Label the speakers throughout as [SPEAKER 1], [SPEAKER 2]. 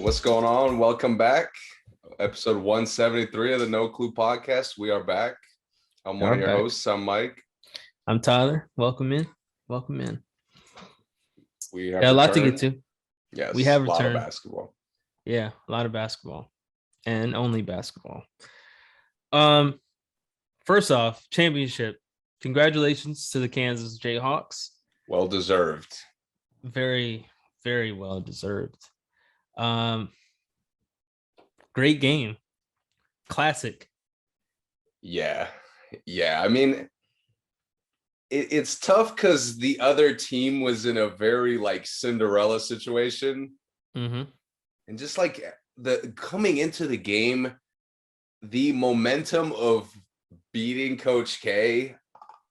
[SPEAKER 1] What's going on? Welcome back. Episode 173 of the No Clue podcast. We are back. I'm one of your hosts. I'm Mike.
[SPEAKER 2] I'm Tyler. Welcome in.
[SPEAKER 1] We have
[SPEAKER 2] a lot to get to.
[SPEAKER 1] Yes,
[SPEAKER 2] we have
[SPEAKER 1] a lot of basketball.
[SPEAKER 2] Yeah, a lot of basketball and only basketball. First off, championship. Congratulations to the Kansas Jayhawks.
[SPEAKER 1] Well deserved.
[SPEAKER 2] Very, very well deserved. Great game. Classic.
[SPEAKER 1] Yeah. I mean, it's tough because the other team was in a very Cinderella situation.
[SPEAKER 2] Mm-hmm.
[SPEAKER 1] And just the coming into the game, the momentum of beating Coach K,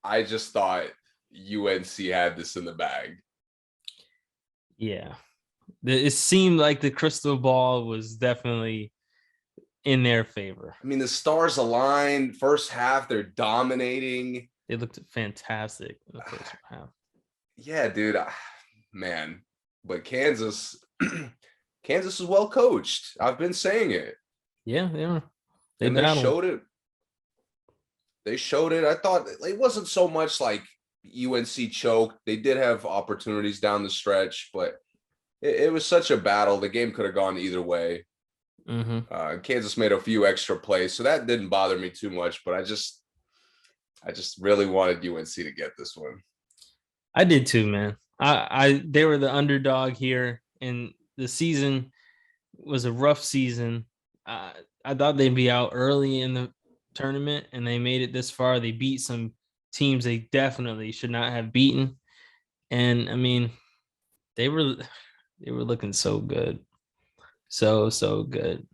[SPEAKER 1] I just thought UNC had this in the bag.
[SPEAKER 2] Yeah. It seemed like the crystal ball was definitely in their favor.
[SPEAKER 1] I mean, the stars aligned. First half, they're dominating.
[SPEAKER 2] They looked fantastic in the first half.
[SPEAKER 1] Yeah, dude. Man. But Kansas is well coached. I've been saying it.
[SPEAKER 2] Yeah, they are.
[SPEAKER 1] They showed it. They showed it. I thought it wasn't so much like UNC choked. They did have opportunities down the stretch, but it was such a battle. The game could have gone either way.
[SPEAKER 2] Mm-hmm.
[SPEAKER 1] Kansas made a few extra plays, so that didn't bother me too much. But I just really wanted UNC to get this one.
[SPEAKER 2] I did too, man. They were the underdog here, and the season was a rough season. I thought they'd be out early in the tournament, and they made it this far. They beat some teams they definitely should not have beaten, and I mean, they were looking so good. So good.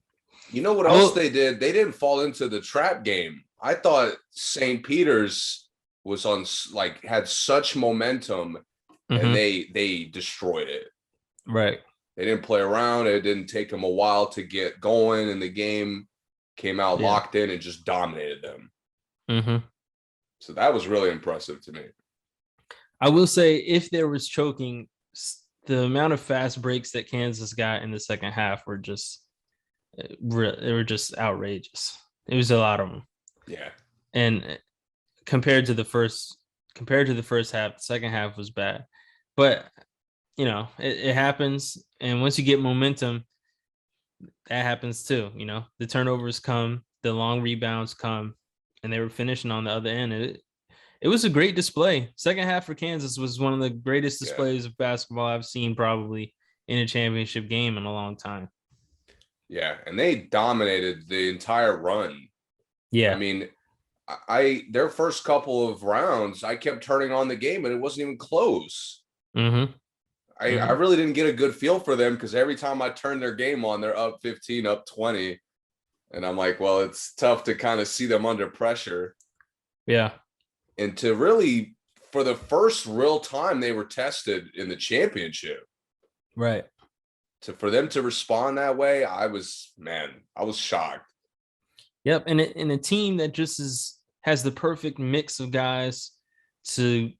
[SPEAKER 1] You know what else they did? They didn't fall into the trap game. I thought St. Peter's was on had such momentum, and they destroyed it.
[SPEAKER 2] Right.
[SPEAKER 1] They didn't play around. It didn't take them a while to get going, and the game came out locked in and just dominated them.
[SPEAKER 2] Mm-hmm.
[SPEAKER 1] So that was really impressive to me.
[SPEAKER 2] I will say, if there was choking, the amount of fast breaks that Kansas got in the second half were just outrageous. It was a lot of them.
[SPEAKER 1] Yeah.
[SPEAKER 2] And compared to the first half, the second half was bad. But it happens, and once you get momentum, that happens too. The turnovers come, the long rebounds come, and they were finishing on the other end. It was a great display. Second half for Kansas was one of the greatest displays of basketball I've seen probably in a championship game in a long time.
[SPEAKER 1] Yeah, and they dominated the entire run.
[SPEAKER 2] Yeah.
[SPEAKER 1] I mean, their first couple of rounds, I kept turning on the game, and it wasn't even close.
[SPEAKER 2] Mm-hmm.
[SPEAKER 1] I really didn't get a good feel for them because every time I turn their game on, they're up 15, up 20. And I'm like, well, it's tough to kind of see them under pressure.
[SPEAKER 2] Yeah.
[SPEAKER 1] And to really, for the first real time they were tested in the championship.
[SPEAKER 2] Right.
[SPEAKER 1] For them to respond that way, I was shocked.
[SPEAKER 2] Yep. And a team that just has the perfect mix of guys to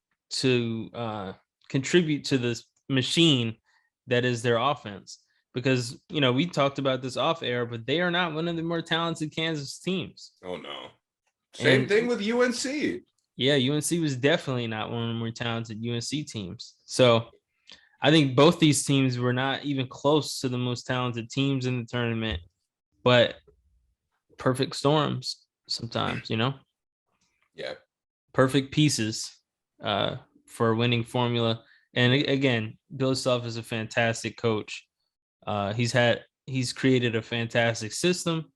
[SPEAKER 2] contribute to this machine that is their offense. Because, we talked about this off air, but they are not one of the more talented Kansas teams.
[SPEAKER 1] Oh, no. Same thing with UNC.
[SPEAKER 2] Yeah, UNC was definitely not one of the more talented UNC teams. So I think both these teams were not even close to the most talented teams in the tournament, but perfect storms sometimes,
[SPEAKER 1] Yeah.
[SPEAKER 2] Perfect pieces for a winning formula. And again, Bill Self is a fantastic coach. He's created a fantastic system.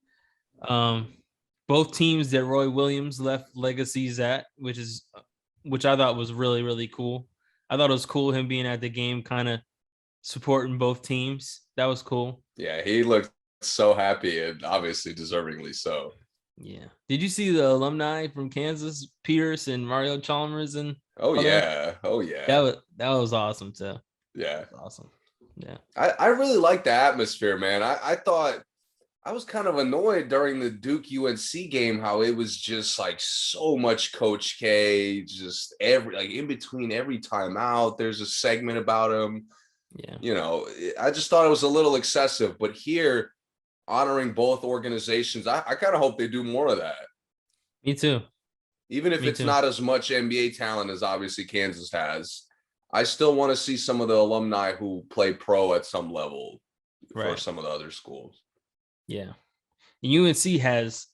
[SPEAKER 2] Both teams that Roy Williams left legacies at, which I thought was really, really cool. I thought it was cool him being at the game, kind of supporting both teams. That was cool.
[SPEAKER 1] Yeah, he looked so happy, and obviously deservingly so.
[SPEAKER 2] Yeah. Did you see the alumni from Kansas, Pierce and Mario Chalmers? And
[SPEAKER 1] yeah.
[SPEAKER 2] That was awesome too.
[SPEAKER 1] Yeah.
[SPEAKER 2] Awesome. Yeah.
[SPEAKER 1] I really like the atmosphere, man. I thought I was kind of annoyed during the Duke UNC game how it was just so much Coach K, just in between every timeout, there's a segment about him.
[SPEAKER 2] Yeah.
[SPEAKER 1] I just thought it was a little excessive. But here, honoring both organizations, I kind of hope they do more of that.
[SPEAKER 2] Me too.
[SPEAKER 1] Even if
[SPEAKER 2] Me
[SPEAKER 1] it's
[SPEAKER 2] too.
[SPEAKER 1] not as much NBA talent as obviously Kansas has, I still want to see some of the alumni who play pro at some level for
[SPEAKER 2] Right.
[SPEAKER 1] some of the other schools.
[SPEAKER 2] Yeah. And UNC has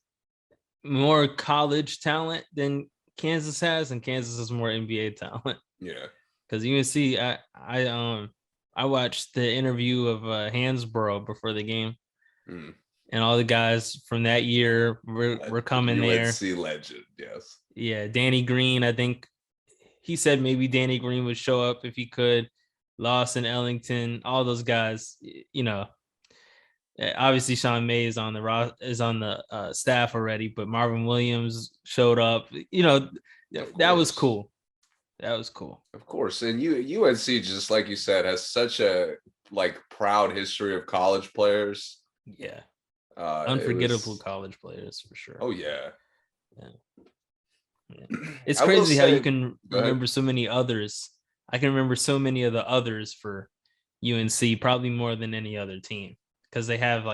[SPEAKER 2] more college talent than Kansas has, and Kansas has more NBA talent.
[SPEAKER 1] Yeah.
[SPEAKER 2] Because UNC, I watched the interview of Hansborough before the game,
[SPEAKER 1] Mm.
[SPEAKER 2] and all the guys from that year were coming there.
[SPEAKER 1] UNC legend, yes.
[SPEAKER 2] Yeah, Danny Green, I think he said maybe Danny Green would show up if he could. Lawson Ellington, all those guys, obviously Sean May is on the staff already, but Marvin Williams showed up. That was cool. That was cool.
[SPEAKER 1] Of course. And UNC, just like you said, has such a proud history of college players.
[SPEAKER 2] Yeah.
[SPEAKER 1] It
[SPEAKER 2] Unforgettable
[SPEAKER 1] was,
[SPEAKER 2] college players for sure.
[SPEAKER 1] oh yeah.
[SPEAKER 2] Yeah. Yeah. It's
[SPEAKER 1] I will
[SPEAKER 2] crazy how you
[SPEAKER 1] say,
[SPEAKER 2] can remember so many others. I can remember so many of the others for UNC, probably more than any other team, because they have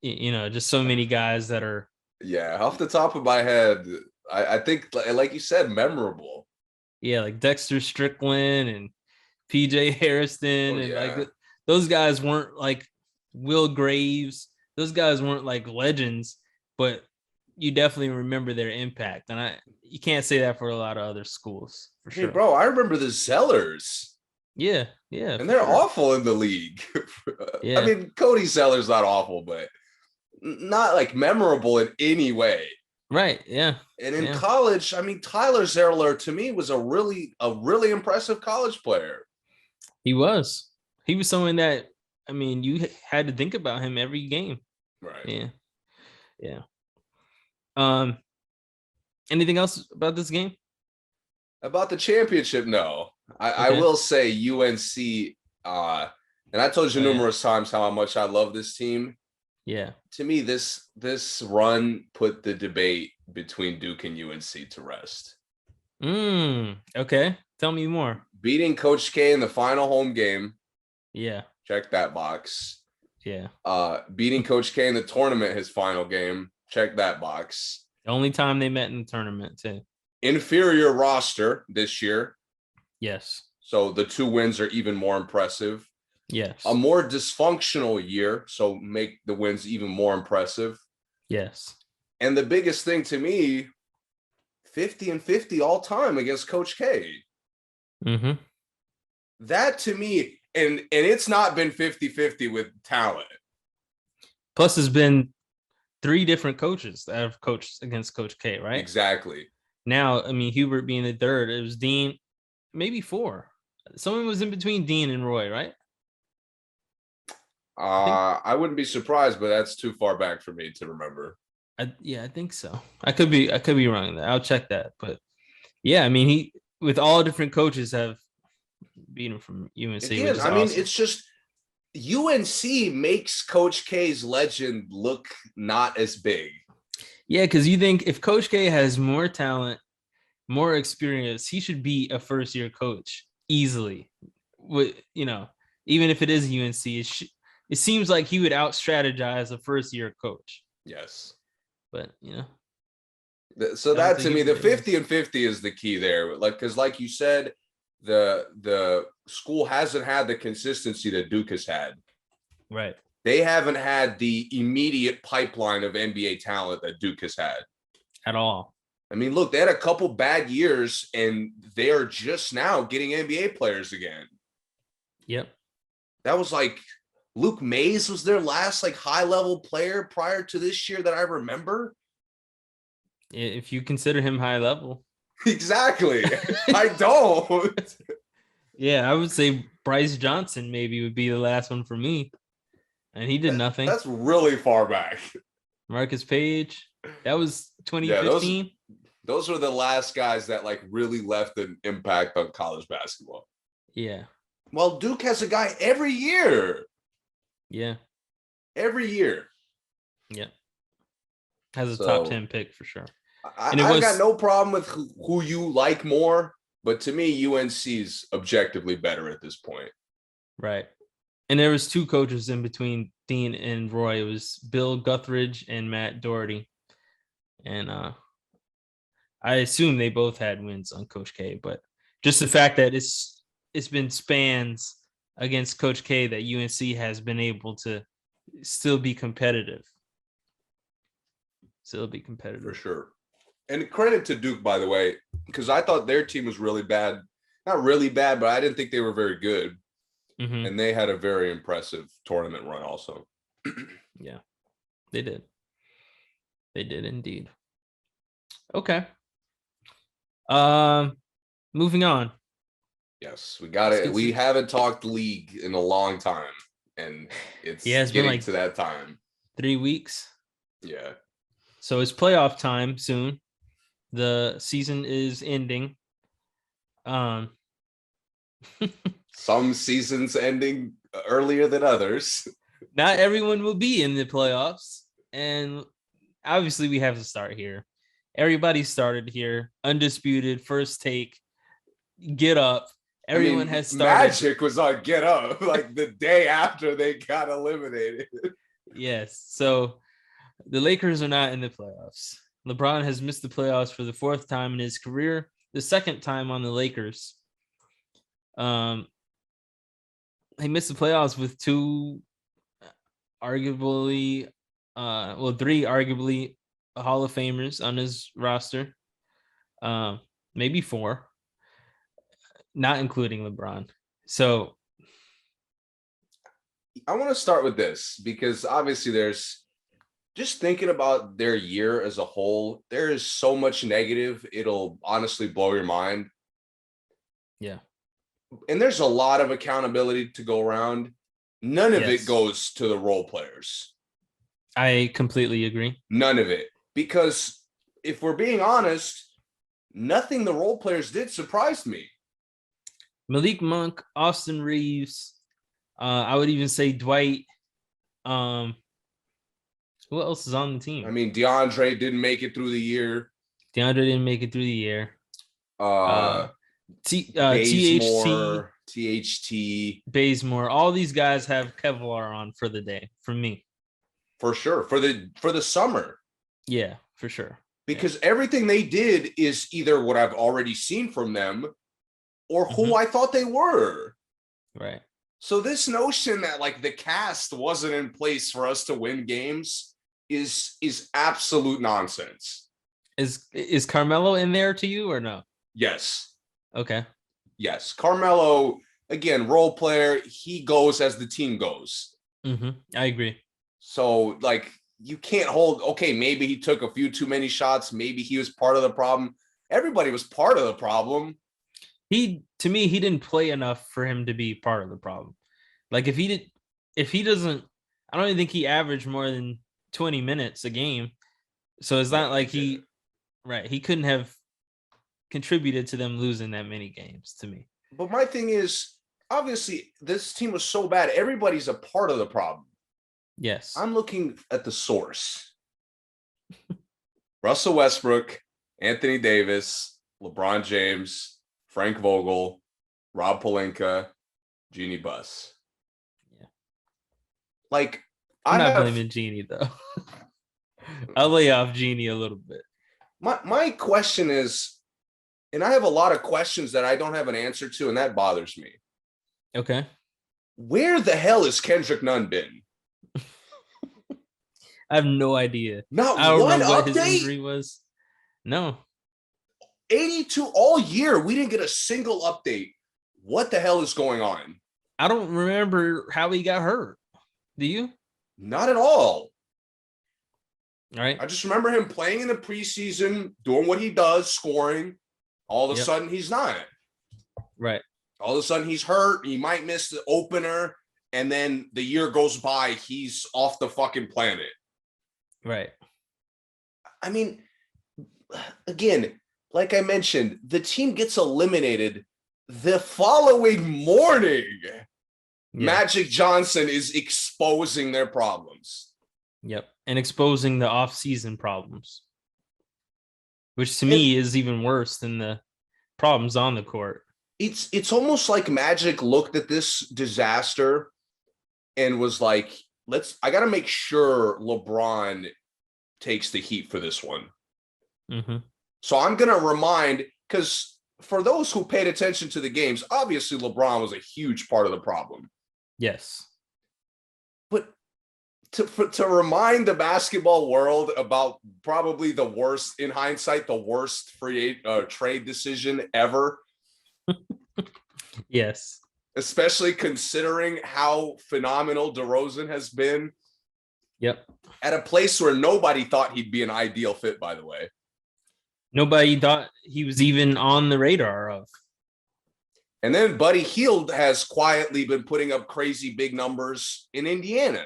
[SPEAKER 2] just so many guys that are.
[SPEAKER 1] Yeah, off the top of my head, I think, like you said, memorable.
[SPEAKER 2] Yeah, like Dexter Strickland and PJ Harrison,
[SPEAKER 1] Oh,
[SPEAKER 2] and
[SPEAKER 1] yeah.
[SPEAKER 2] those guys weren't like Will Graves. Those guys weren't like legends, but you definitely remember their impact. And you can't say that for a lot of other schools for
[SPEAKER 1] Hey,
[SPEAKER 2] sure.
[SPEAKER 1] bro, I remember the Zellers.
[SPEAKER 2] Yeah, yeah,
[SPEAKER 1] And
[SPEAKER 2] for
[SPEAKER 1] they're
[SPEAKER 2] sure.
[SPEAKER 1] awful in the league. I
[SPEAKER 2] Yeah,
[SPEAKER 1] mean, Cody Zeller's not awful, but not memorable in any way.
[SPEAKER 2] right. Yeah,
[SPEAKER 1] And in
[SPEAKER 2] yeah.
[SPEAKER 1] college, I mean, Tyler Zeller to me was a really impressive college player.
[SPEAKER 2] He was. He was someone that you had to think about him every game.
[SPEAKER 1] Right.
[SPEAKER 2] Yeah, yeah. Um, anything else about this game?
[SPEAKER 1] About the championship, no. I
[SPEAKER 2] Okay.
[SPEAKER 1] will say UNC, and I told you
[SPEAKER 2] Oh yeah.
[SPEAKER 1] numerous times how much I love this team.
[SPEAKER 2] Yeah.
[SPEAKER 1] To me, this run put the debate between Duke and UNC to rest.
[SPEAKER 2] Okay. Tell me more.
[SPEAKER 1] Beating Coach K in the final home game,
[SPEAKER 2] Yeah.
[SPEAKER 1] check that box.
[SPEAKER 2] Yeah.
[SPEAKER 1] Beating Coach K in the tournament, his final game, check that box.
[SPEAKER 2] The only time they met in the tournament too.
[SPEAKER 1] Inferior roster this year.
[SPEAKER 2] Yes.
[SPEAKER 1] So the 2 wins are even more impressive.
[SPEAKER 2] Yes.
[SPEAKER 1] A more dysfunctional year, so make the wins even more impressive.
[SPEAKER 2] Yes.
[SPEAKER 1] And the biggest thing to me, 50-50 all time against Coach K.
[SPEAKER 2] Mm-hmm.
[SPEAKER 1] That to me, and it's not been 50-50 with talent.
[SPEAKER 2] Plus, there's been 3 different coaches that have coached against Coach K, right?
[SPEAKER 1] Exactly.
[SPEAKER 2] Now, Hubert being the third, it was Dean, maybe 4. Someone was in between Dean and Roy, right?
[SPEAKER 1] I wouldn't be surprised, but that's too far back for me to remember.
[SPEAKER 2] I think so. I could be wrong there. I'll check that. But yeah, he with all different coaches have beaten from UNC,
[SPEAKER 1] Again,
[SPEAKER 2] which is awesome.
[SPEAKER 1] it's just UNC makes Coach K's legend look not as big.
[SPEAKER 2] Yeah, because you think if Coach K has more talent, more experience, he should be a first-year coach easily. Even if it is UNC, it seems like he would out-strategize a first-year coach.
[SPEAKER 1] Yes.
[SPEAKER 2] But,
[SPEAKER 1] so that to me, the 50-50 is the key there. Because like you said, the school hasn't had the consistency that Duke has had.
[SPEAKER 2] Right.
[SPEAKER 1] They haven't had the immediate pipeline of NBA talent that Duke has had.
[SPEAKER 2] At all.
[SPEAKER 1] Look, they had a couple bad years, and they are just now getting NBA players again.
[SPEAKER 2] Yep.
[SPEAKER 1] That was Luke Mays was their last high-level player prior to this year that I remember.
[SPEAKER 2] If you consider him high level.
[SPEAKER 1] Exactly. I don't.
[SPEAKER 2] Yeah, I would say Bryce Johnson maybe would be the last one for me. And he did nothing.
[SPEAKER 1] That's really far back.
[SPEAKER 2] Marcus Page. That was 2015.
[SPEAKER 1] Yeah, those were the last guys that really left an impact on college basketball.
[SPEAKER 2] Yeah.
[SPEAKER 1] Well, Duke has a guy every year.
[SPEAKER 2] Yeah.
[SPEAKER 1] Every year.
[SPEAKER 2] Yeah. Has a top 10 pick for sure.
[SPEAKER 1] I got no problem with who you like more, but to me, UNC's objectively better at this point.
[SPEAKER 2] Right. And there was two coaches in between Dean and Roy. It was Bill Guthridge and Matt Doherty. And I assume they both had wins on Coach K, but just the fact that it's been spans against Coach K that UNC has been able to still be competitive. Still be competitive.
[SPEAKER 1] For sure. And credit to Duke, by the way, because I thought their team was really bad. Not really bad, but I didn't think they were very good.
[SPEAKER 2] Mm-hmm.
[SPEAKER 1] And they had a very impressive tournament run also.
[SPEAKER 2] Yeah, they did. They did indeed. Okay. Moving on.
[SPEAKER 1] Yes, we got it. We haven't talked league in a long time, and it's getting like to that time.
[SPEAKER 2] 3 weeks.
[SPEAKER 1] Yeah.
[SPEAKER 2] So it's playoff time soon. The season is ending.
[SPEAKER 1] Some seasons ending earlier than others.
[SPEAKER 2] Not everyone will be in the playoffs, and obviously we have to start here. Everybody started here, undisputed, first take, get up. Everyone has started.
[SPEAKER 1] Magic was on get up like the day after they got eliminated.
[SPEAKER 2] Yes. So the Lakers are not in the playoffs. LeBron has missed the playoffs for the fourth time in his career, the second time on the Lakers. He missed the playoffs with three arguably Hall of Famers on his roster. Maybe four, not including LeBron. So
[SPEAKER 1] I want to start with this because obviously there's just thinking about their year as a whole, there is so much negative. It'll honestly blow your mind.
[SPEAKER 2] Yeah.
[SPEAKER 1] And there's a lot of accountability to go around. None of it goes to the role players.
[SPEAKER 2] I completely agree.
[SPEAKER 1] None of it. Because if we're being honest, nothing the role players did surprised me.
[SPEAKER 2] Malik Monk, Austin Reeves, I would even say Dwight. Who else is on the team?
[SPEAKER 1] I mean, DeAndre didn't make it through the year. THT.
[SPEAKER 2] Bazemore. All these guys have Kevlar on for the day, for me.
[SPEAKER 1] For sure. For the summer.
[SPEAKER 2] Yeah, for sure.
[SPEAKER 1] Because everything they did is either what I've already seen from them or who I thought they were.
[SPEAKER 2] Right.
[SPEAKER 1] So this notion that like the cast wasn't in place for us to win games is absolute nonsense.
[SPEAKER 2] Is Carmelo in there to you or no?
[SPEAKER 1] Yes.
[SPEAKER 2] Okay.
[SPEAKER 1] Yes. Carmelo, again, role player, he goes as the team goes.
[SPEAKER 2] I agree.
[SPEAKER 1] So like you can't hold, okay, maybe he took a few too many shots. Maybe he was part of the problem. Everybody was part of the problem.
[SPEAKER 2] To me, he didn't play enough for him to be part of the problem. Like if he doesn't, I don't even think he averaged more than 20 minutes a game. So it's not like he couldn't have contributed to them losing that many games to me.
[SPEAKER 1] But my thing is, obviously, this team was so bad. Everybody's a part of the problem.
[SPEAKER 2] Yes.
[SPEAKER 1] I'm looking at the source. Russell Westbrook, Anthony Davis, LeBron James, Frank Vogel, Rob Pelinka, Jeannie Buss.
[SPEAKER 2] Yeah.
[SPEAKER 1] Like,
[SPEAKER 2] I'm not blaming Jeannie, though. I'll lay off Jeannie a little bit.
[SPEAKER 1] My question is, and I have a lot of questions that I don't have an answer to, and that bothers me.
[SPEAKER 2] Okay.
[SPEAKER 1] Where the hell has Kendrick Nunn been?
[SPEAKER 2] I have no idea.
[SPEAKER 1] Not
[SPEAKER 2] I don't
[SPEAKER 1] one
[SPEAKER 2] know what
[SPEAKER 1] update?
[SPEAKER 2] his injury was. No.
[SPEAKER 1] 82 all year. We didn't get a single update. What the hell is going on?
[SPEAKER 2] I don't remember how he got hurt. Do you?
[SPEAKER 1] Not at all.
[SPEAKER 2] All right.
[SPEAKER 1] I just remember him playing in the preseason, doing what he does, scoring. All of a sudden, he's not.
[SPEAKER 2] Right.
[SPEAKER 1] All of a sudden, he's hurt. He might miss the opener. And then the year goes by. He's off the fucking planet.
[SPEAKER 2] Right.
[SPEAKER 1] I mean, again, like I mentioned, the team gets eliminated the following morning. Yeah. Magic Johnson is exposing their problems.
[SPEAKER 2] Yep. And exposing the off-season problems, which to me is even worse than the problems on the court.
[SPEAKER 1] it's almost like Magic looked at this disaster and was like, I got to make sure LeBron takes the heat for this one.
[SPEAKER 2] Mm-hmm.
[SPEAKER 1] So I'm going to remind, because for those who paid attention to the games, obviously LeBron was a huge part of the problem.
[SPEAKER 2] Yes.
[SPEAKER 1] But to remind the basketball world about probably the worst, in hindsight, the worst trade decision ever.
[SPEAKER 2] Yes.
[SPEAKER 1] Especially considering how phenomenal DeRozan has been.
[SPEAKER 2] Yep.
[SPEAKER 1] At a place where nobody thought he'd be an ideal fit, by the way.
[SPEAKER 2] Nobody thought he was even on the radar of.
[SPEAKER 1] And then Buddy Hield has quietly been putting up crazy big numbers in Indiana.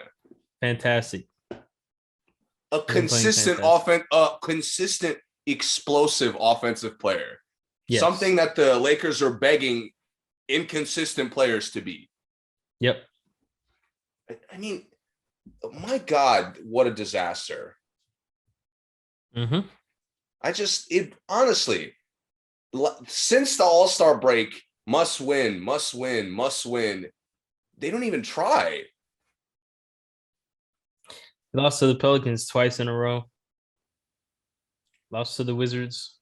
[SPEAKER 2] Fantastic.
[SPEAKER 1] A consistent offense, a consistent explosive offensive player. Yes. Something that the Lakers are begging inconsistent players to be.
[SPEAKER 2] Yep.
[SPEAKER 1] I mean, my God, what a disaster.
[SPEAKER 2] Mm-hmm.
[SPEAKER 1] Honestly, since the All-Star break, must win. They don't even try.
[SPEAKER 2] Lost to the Pelicans twice in a row. Lost to the Wizards.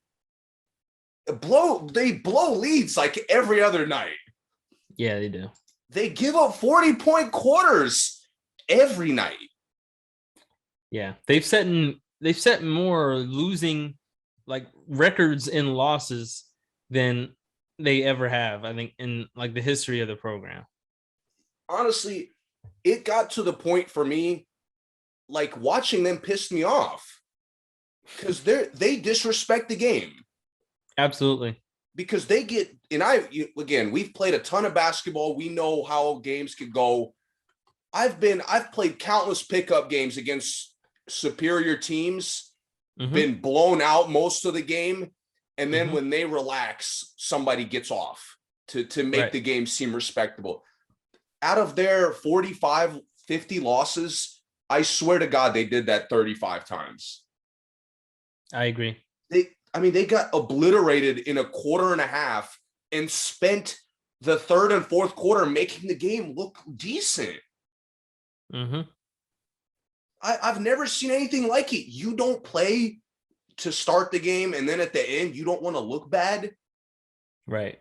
[SPEAKER 1] They blow leads like every other night.
[SPEAKER 2] Yeah, they do.
[SPEAKER 1] They give up 40-point quarters every night.
[SPEAKER 2] Yeah, they've set more losing like records in losses than they ever have, I think, in like the history of the program.
[SPEAKER 1] Honestly, it got to the point for me, like watching them pissed me off because they disrespect the game.
[SPEAKER 2] Absolutely.
[SPEAKER 1] Because they get, again, we've played a ton of basketball. We know how games could go. I've played countless pickup games against superior teams, been blown out most of the game. And then when they relax, somebody gets off to make the game seem respectable. Out of their 45, 50 losses, I swear to God, they did that 35 times.
[SPEAKER 2] I agree.
[SPEAKER 1] They got obliterated in a quarter and a half and spent the third and fourth quarter making the game look decent.
[SPEAKER 2] Mm-hmm.
[SPEAKER 1] I've never seen anything like it. You don't play to start the game, and then at the end, you don't want to look bad.
[SPEAKER 2] Right.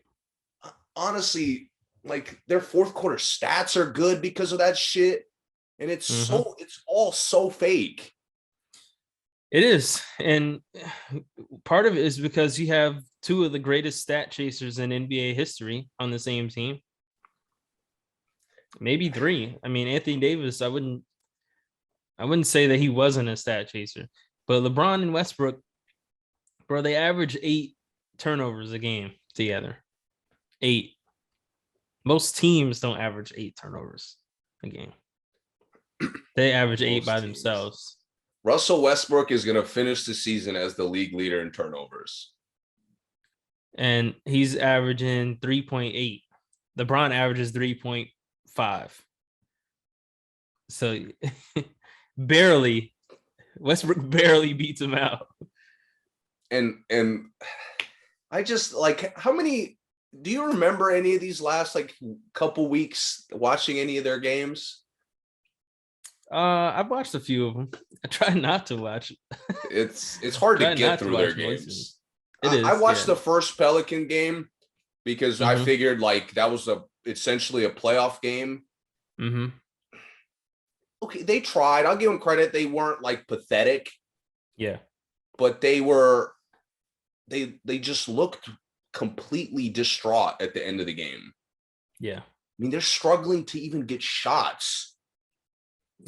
[SPEAKER 1] Honestly, like their fourth quarter stats are good because of that shit. And it's all so fake.
[SPEAKER 2] It is. And part of it is because you have two of the greatest stat chasers in NBA history on the same team. Maybe three. I mean, Anthony Davis, I wouldn't say that he wasn't a stat chaser. But LeBron and Westbrook, bro, they average 8 turnovers a game together. 8. Most teams don't average 8 turnovers a game. They average 8 by themselves.
[SPEAKER 1] Russell Westbrook is going to finish the season as the league leader in turnovers.
[SPEAKER 2] And he's averaging 3.8. LeBron averages 3.5. So barely, Westbrook barely beats him out.
[SPEAKER 1] And I just like, how many, do you remember any of these last like couple weeks watching any of their games?
[SPEAKER 2] I've watched a few of them. I try not to watch.
[SPEAKER 1] It's hard to get through their games. I watched the first Pelican game because I figured like that was essentially a playoff game.
[SPEAKER 2] Mm-hmm.
[SPEAKER 1] Okay, they tried. I'll give them credit. They weren't like pathetic.
[SPEAKER 2] Yeah.
[SPEAKER 1] But they just looked completely distraught at the end of the game.
[SPEAKER 2] Yeah.
[SPEAKER 1] I mean, they're struggling to even get shots.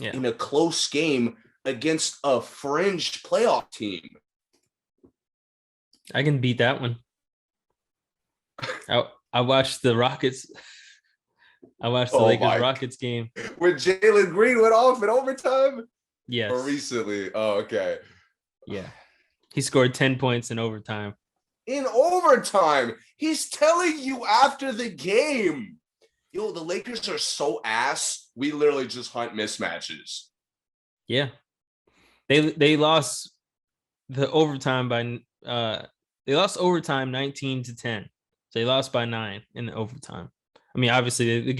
[SPEAKER 1] In a close game against a fringe playoff team.
[SPEAKER 2] I can beat that one. I watched the Rockets. I watched the Lakers Rockets game.
[SPEAKER 1] When Jalen Green went off in overtime?
[SPEAKER 2] Yes.
[SPEAKER 1] Or recently? Oh, okay.
[SPEAKER 2] Yeah. He scored 10 points in overtime.
[SPEAKER 1] In overtime? He's telling you after the game. Yo, the Lakers are so ass. We literally just hunt mismatches.
[SPEAKER 2] Yeah. They lost the overtime by they lost overtime 19-10. They lost by 9 in the overtime. I mean, obviously they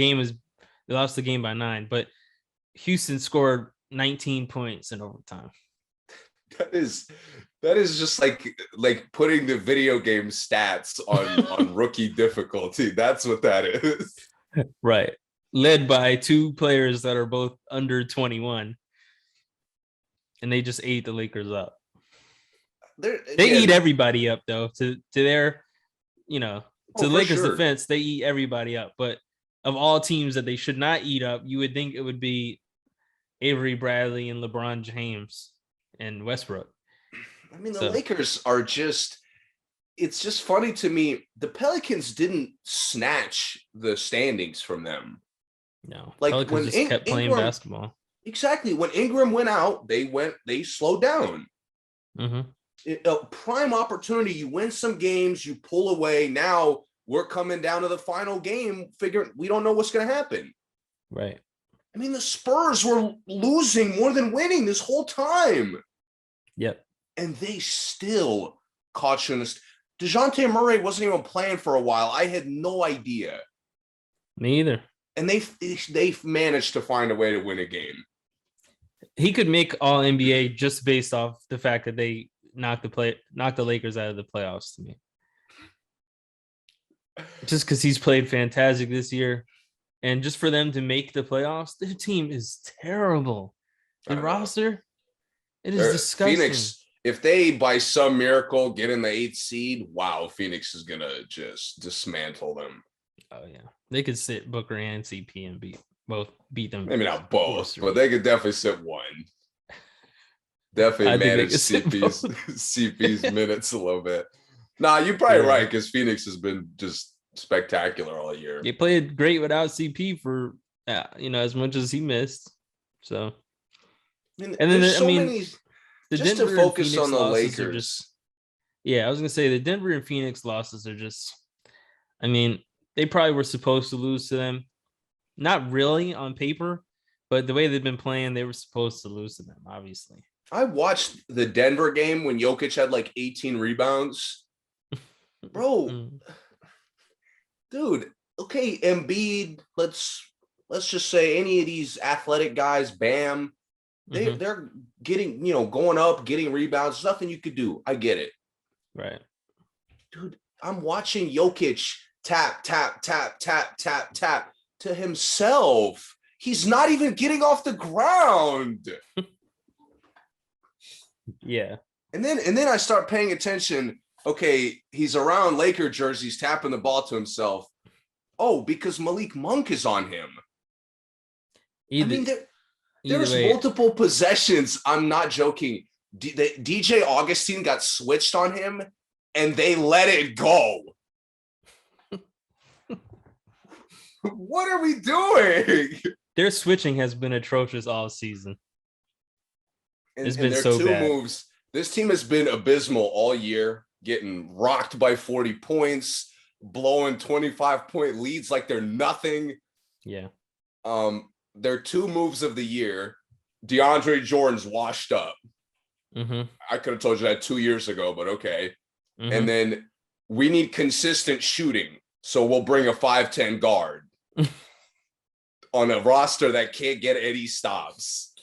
[SPEAKER 2] lost the game by 9, but Houston scored 19 points in overtime.
[SPEAKER 1] That is just like putting the video game stats on rookie difficulty. That's what that is.
[SPEAKER 2] Right. Led by 2 players that are both under 21. And they just ate the Lakers up. They eat everybody up though. To their, to the Lakers' defense, they eat everybody up. But of all teams that they should not eat up, you would think it would be Avery Bradley and LeBron James and Westbrook.
[SPEAKER 1] I mean, the Lakers are it's just funny to me. The Pelicans didn't snatch the standings from them.
[SPEAKER 2] No,
[SPEAKER 1] like
[SPEAKER 2] Pelicans
[SPEAKER 1] when
[SPEAKER 2] just kept playing basketball.
[SPEAKER 1] Exactly. When Ingram went out, they slowed down. A prime opportunity. You win some games, you pull away. Now we're coming down to the final game, figuring we don't know what's going to happen.
[SPEAKER 2] Right.
[SPEAKER 1] I mean, the Spurs were losing more than winning this whole time.
[SPEAKER 2] Yep.
[SPEAKER 1] And they still caught you in this. DeJounte Murray wasn't even playing for a while. I had no idea.
[SPEAKER 2] Me either.
[SPEAKER 1] And they've managed to find a way to win a game.
[SPEAKER 2] He could make all NBA just based off the fact that they knocked the Lakers out of the playoffs to me. Just because he's played fantastic this year. And just for them to make the playoffs, their team is terrible. The roster, it is disgusting.
[SPEAKER 1] Phoenix, if they, by some miracle, get in the 8th seed, wow, Phoenix is going to just dismantle them.
[SPEAKER 2] Oh, yeah. They could sit Booker and CP and beat them.
[SPEAKER 1] Maybe not both, but they could definitely sit one. Definitely manage CP's minutes a little bit. Nah, you're probably right, because Phoenix has been just spectacular all year.
[SPEAKER 2] They played great without CP for, as much as he missed. So,
[SPEAKER 1] and then the just Denver to focus on the Lakers.
[SPEAKER 2] I was gonna say the Denver and Phoenix losses are just. I mean, they probably were supposed to lose to them. Not really on paper, but the way they've been playing, they were supposed to lose to them, obviously.
[SPEAKER 1] I watched the Denver game when Jokic had like 18 rebounds. Bro, dude, okay, Embiid, let's just say any of these athletic guys, Bam, they're getting, going up, getting rebounds, nothing you could do. I get it.
[SPEAKER 2] Right.
[SPEAKER 1] Dude, I'm watching Jokic tap, tap, tap, tap, tap, tap to himself. He's not even getting off the ground.
[SPEAKER 2] Yeah.
[SPEAKER 1] And then I start paying attention. Okay, he's around Laker jerseys, tapping the ball to himself. Oh, because Malik Monk is on him. There's multiple possessions. I'm not joking. DJ Augustine got switched on him, and they let it go. What are we doing?
[SPEAKER 2] Their switching has been atrocious all season.
[SPEAKER 1] It's been so bad. Moves. This team has been abysmal all year, getting rocked by 40 points, blowing 25-point leads like they're nothing.
[SPEAKER 2] Yeah.
[SPEAKER 1] Their 2 moves of the year, DeAndre Jordan's washed up. I could have told you that 2 years ago, but okay. And then we need consistent shooting, so we'll bring a 5'10" guard on a roster that can't get any stops.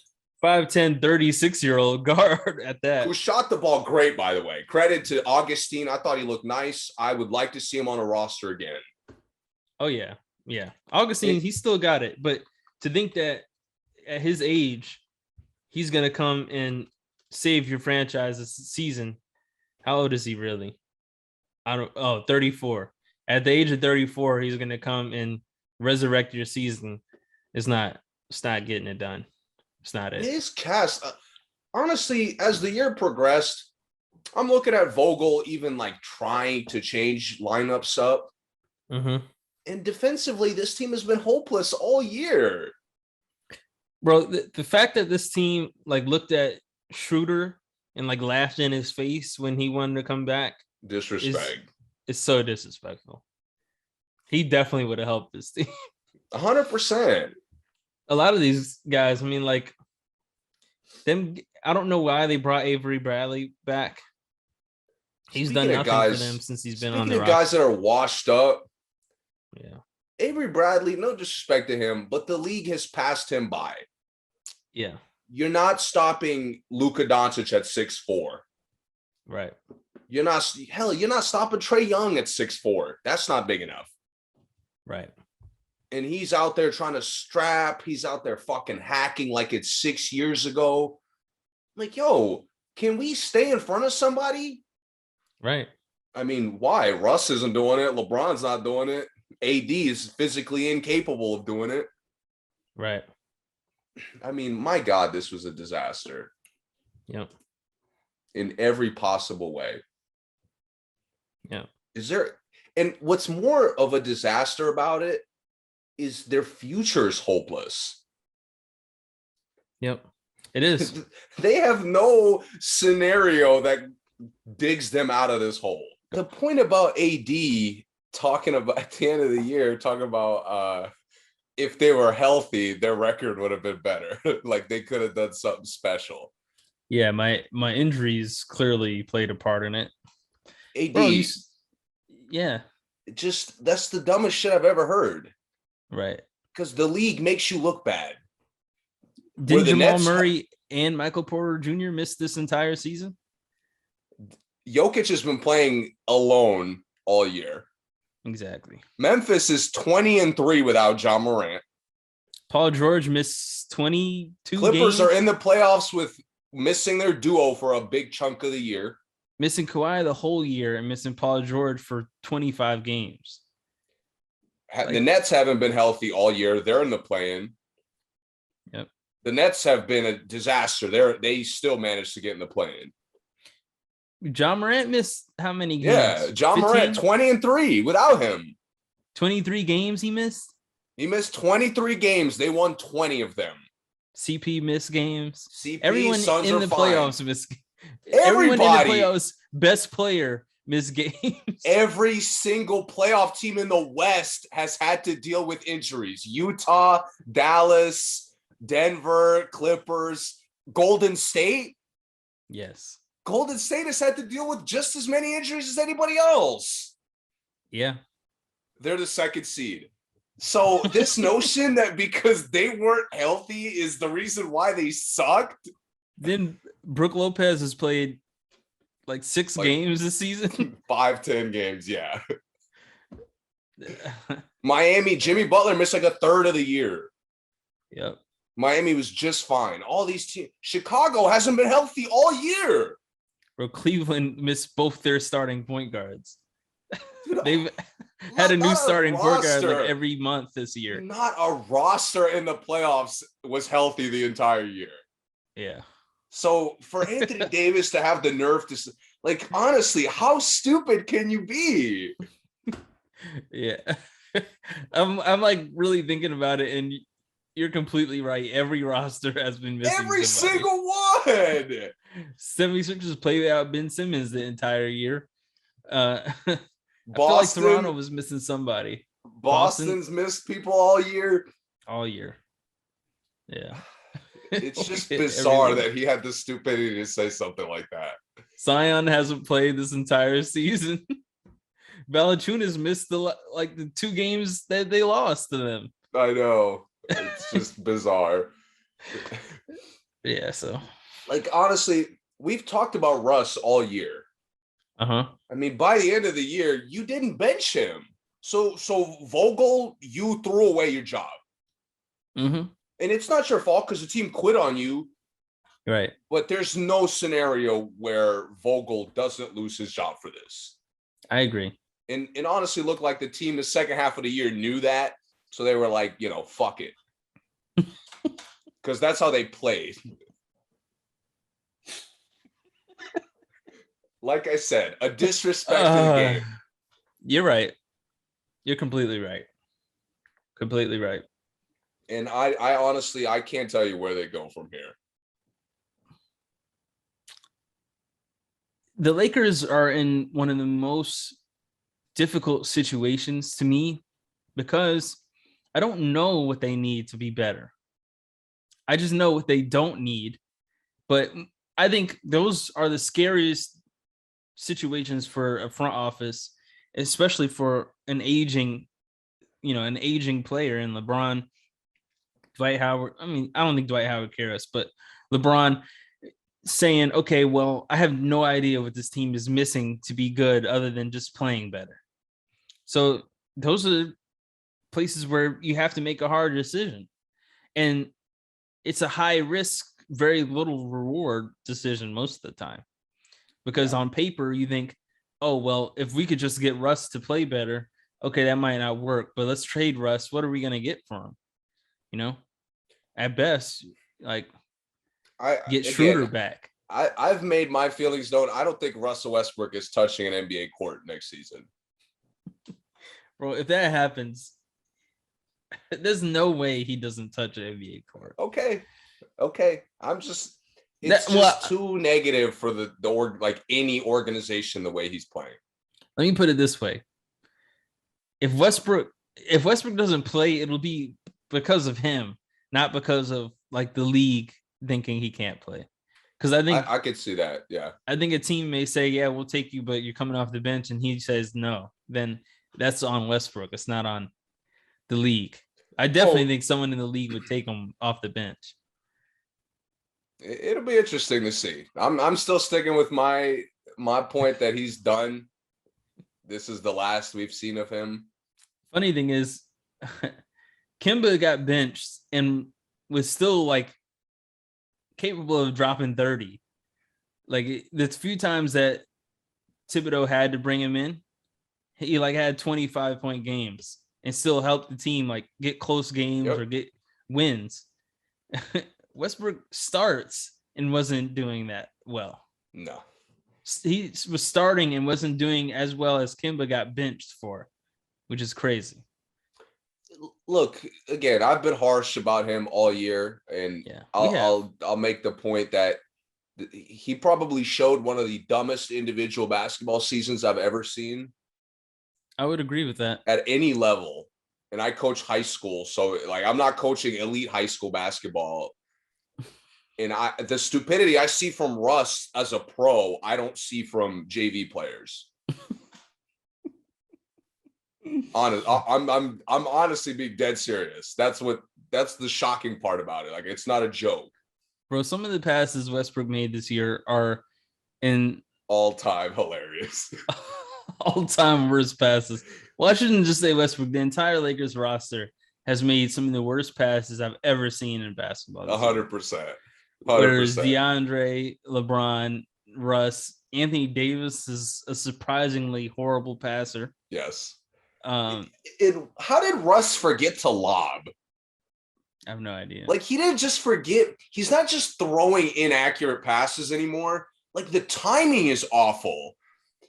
[SPEAKER 2] 5'10", 36-year-old guard at that.
[SPEAKER 1] Who shot the ball great, by the way. Credit to Augustine. I thought he looked nice. I would like to see him on a roster again.
[SPEAKER 2] Oh, yeah. Yeah. Augustine, he still got it. But to think that at his age, he's going to come and save your franchise this season. How old is he really? 34. At the age of 34, he's going to come and resurrect your season. It's not getting it done. It's not it.
[SPEAKER 1] His cast, honestly, as the year progressed, I'm looking at Vogel even like trying to change lineups up. And defensively, this team has been hopeless all year.
[SPEAKER 2] Bro, the fact that this team like looked at Schroeder and like laughed in his face when he wanted to come back.
[SPEAKER 1] Disrespect.
[SPEAKER 2] It's so disrespectful. He definitely would have helped this team.
[SPEAKER 1] 100%.
[SPEAKER 2] A lot of these guys, I mean, like them. I don't know why they brought Avery Bradley back. He's done
[SPEAKER 1] Speaking of
[SPEAKER 2] nothing for
[SPEAKER 1] guys,
[SPEAKER 2] them since he's been on
[SPEAKER 1] speaking
[SPEAKER 2] the
[SPEAKER 1] of guys
[SPEAKER 2] roster.
[SPEAKER 1] that are washed up,
[SPEAKER 2] Yeah.
[SPEAKER 1] Avery Bradley, no disrespect to him, but the league has passed him by.
[SPEAKER 2] Yeah.
[SPEAKER 1] You're not stopping Luka Doncic at 6'4".
[SPEAKER 2] Right.
[SPEAKER 1] You're not stopping Trae Young at 6'4". That's not big enough.
[SPEAKER 2] Right.
[SPEAKER 1] And he's out there trying to strap. He's out there fucking hacking like it's 6 years ago. Like, yo, can we stay in front of somebody?
[SPEAKER 2] Right.
[SPEAKER 1] I mean, why? Russ isn't doing it. LeBron's not doing it. AD is physically incapable of doing it.
[SPEAKER 2] Right.
[SPEAKER 1] I mean, my God, this was a disaster.
[SPEAKER 2] Yep.
[SPEAKER 1] In every possible way.
[SPEAKER 2] Yeah.
[SPEAKER 1] And what's more of a disaster about it is their future is hopeless.
[SPEAKER 2] Yep. It is.
[SPEAKER 1] They have no scenario that digs them out of this hole. The point about AD talking about at the end of the year, talking about if they were healthy, their record would have been better. Like they could have done something special.
[SPEAKER 2] Yeah, my injuries clearly played a part in it.
[SPEAKER 1] AD,
[SPEAKER 2] Bro, yeah.
[SPEAKER 1] just that's the dumbest shit I've ever heard.
[SPEAKER 2] Right.
[SPEAKER 1] Because the league makes you look bad.
[SPEAKER 2] Did Jamal Murray and Michael Porter Jr. miss this entire season?
[SPEAKER 1] Jokic has been playing alone all year.
[SPEAKER 2] Exactly.
[SPEAKER 1] Memphis is 20-3 without Ja Morant.
[SPEAKER 2] Paul George missed 22
[SPEAKER 1] Clippers
[SPEAKER 2] games.
[SPEAKER 1] are in the playoffs with missing their duo for a big chunk of the year.
[SPEAKER 2] Missing Kawhi the whole year and missing Paul George for 25 games.
[SPEAKER 1] The Nets haven't been healthy all year. They're in the play-in.
[SPEAKER 2] Yep.
[SPEAKER 1] The Nets have been a disaster. They still managed to get in the play-in.
[SPEAKER 2] Ja Morant missed how many games?
[SPEAKER 1] Yeah, Ja Morant 20-3 without him.
[SPEAKER 2] 23 games he missed?
[SPEAKER 1] He missed 23 games. They won 20 of them.
[SPEAKER 2] CP missed games.
[SPEAKER 1] CP,
[SPEAKER 2] Everyone
[SPEAKER 1] Suns
[SPEAKER 2] in
[SPEAKER 1] are
[SPEAKER 2] the
[SPEAKER 1] fine.
[SPEAKER 2] playoffs missed.
[SPEAKER 1] Everybody.
[SPEAKER 2] Everyone in the playoffs, best player missed games.
[SPEAKER 1] Every single playoff team in the West has had to deal with injuries. Utah, Dallas, Denver, Clippers, Golden State.
[SPEAKER 2] Yes.
[SPEAKER 1] Golden State has had to deal with just as many injuries as anybody else.
[SPEAKER 2] Yeah.
[SPEAKER 1] They're the second seed. So this notion that because they weren't healthy is the reason why they sucked.
[SPEAKER 2] Then Brook Lopez has played like 6 games this season.
[SPEAKER 1] 5-10 games, yeah. Miami, Jimmy Butler missed like a third of the year.
[SPEAKER 2] Yep.
[SPEAKER 1] Miami was just fine. All these teams. Chicago hasn't been healthy all year.
[SPEAKER 2] Bro, Cleveland missed both their starting point guards.
[SPEAKER 1] Dude,
[SPEAKER 2] They've had a new starting point guard like every month this year.
[SPEAKER 1] Not a roster in the playoffs was healthy the entire year.
[SPEAKER 2] Yeah. So
[SPEAKER 1] for Anthony Davis to have the nerve to, like, honestly, how stupid can you be?
[SPEAKER 2] Yeah. I'm like really thinking about it, and you're completely right. Every roster has been missing
[SPEAKER 1] every
[SPEAKER 2] somebody.
[SPEAKER 1] single one.
[SPEAKER 2] 76ers played without Ben Simmons the entire year. I feel
[SPEAKER 1] Boston,
[SPEAKER 2] like Toronto was missing somebody.
[SPEAKER 1] Boston's missed people all year.
[SPEAKER 2] All year. Yeah.
[SPEAKER 1] It's just bizarre that he had the stupidity to say something like that.
[SPEAKER 2] Zion hasn't played this entire season. Valanciunas missed the 2 games that they lost to them.
[SPEAKER 1] I know. It's just bizarre.
[SPEAKER 2] Yeah, so.
[SPEAKER 1] Like, honestly, we've talked about Russ all year.
[SPEAKER 2] Uh-huh.
[SPEAKER 1] I mean, by the end of the year, you didn't bench him. So Vogel, you threw away your job.
[SPEAKER 2] Mm-hmm.
[SPEAKER 1] And it's not your fault because the team quit on you.
[SPEAKER 2] Right.
[SPEAKER 1] But there's no scenario where Vogel doesn't lose his job for this.
[SPEAKER 2] I agree.
[SPEAKER 1] And it honestly looked like the team the second half of the year knew that. So they were like, fuck it. Because that's how they played. Like I said, a disrespected game.
[SPEAKER 2] You're right. You're completely right. Completely right.
[SPEAKER 1] And I honestly, I can't tell you where they go from here.
[SPEAKER 2] The Lakers are in one of the most difficult situations to me because I don't know what they need to be better. I just know what they don't need. But I think those are the scariest situations for a front office, especially for an aging player in LeBron, Dwight Howard. I mean, I don't think Dwight Howard cares, but LeBron saying, okay, well, I have no idea what this team is missing to be good other than just playing better. So those are places where you have to make a hard decision. And it's a high risk, very little reward decision most of the time. Because on paper, you think, oh, well, if we could just get Russ to play better, okay, that might not work, but let's trade Russ. What are we going to get for him? You know, at best, like get Schroeder back.
[SPEAKER 1] I've made my feelings known. I don't think Russell Westbrook is touching an NBA court next season.
[SPEAKER 2] Bro, if that happens, there's no way he doesn't touch an NBA court.
[SPEAKER 1] Okay. It's just too negative for the like any organization the way he's playing.
[SPEAKER 2] Let me put it this way. If Westbrook doesn't play, it'll be because of him, not because of like the league thinking he can't play. Because I think
[SPEAKER 1] I could see that. Yeah.
[SPEAKER 2] I think a team may say, yeah, we'll take you, but you're coming off the bench, and he says no. Then that's on Westbrook. It's not on the league. I definitely think someone in the league would take him off the bench.
[SPEAKER 1] It'll be interesting to see. I'm still sticking with my point that he's done. This is the last we've seen of him.
[SPEAKER 2] Funny thing is, Kemba got benched and was still like capable of dropping 30. Like the few times that Thibodeau had to bring him in, he like had 25-point games and still helped the team like get close games or get wins. Westbrook starts and wasn't doing that well.
[SPEAKER 1] No.
[SPEAKER 2] He was starting and wasn't doing as well as Kemba got benched for, which is crazy.
[SPEAKER 1] Look, again, I've been harsh about him all year, and I'll make the point that he probably showed one of the dumbest individual basketball seasons I've ever seen.
[SPEAKER 2] I would agree with that.
[SPEAKER 1] At any level. And I coach high school, so like I'm not coaching elite high school basketball. And the stupidity I see from Russ as a pro, I don't see from JV players. I'm honestly being dead serious. That's the shocking part about it. Like it's not a joke.
[SPEAKER 2] Bro, some of the passes Westbrook made this year are in
[SPEAKER 1] all-time hilarious.
[SPEAKER 2] All-time worst passes. Well, I shouldn't just say Westbrook. The entire Lakers roster has made some of the worst passes I've ever seen in basketball.
[SPEAKER 1] 100%.
[SPEAKER 2] Whether it's DeAndre, LeBron, Russ, Anthony Davis is a surprisingly horrible passer.
[SPEAKER 1] Yes.
[SPEAKER 2] How
[SPEAKER 1] did Russ forget to lob?
[SPEAKER 2] I have no idea.
[SPEAKER 1] Like he didn't just forget. He's not just throwing inaccurate passes anymore. Like the timing is awful.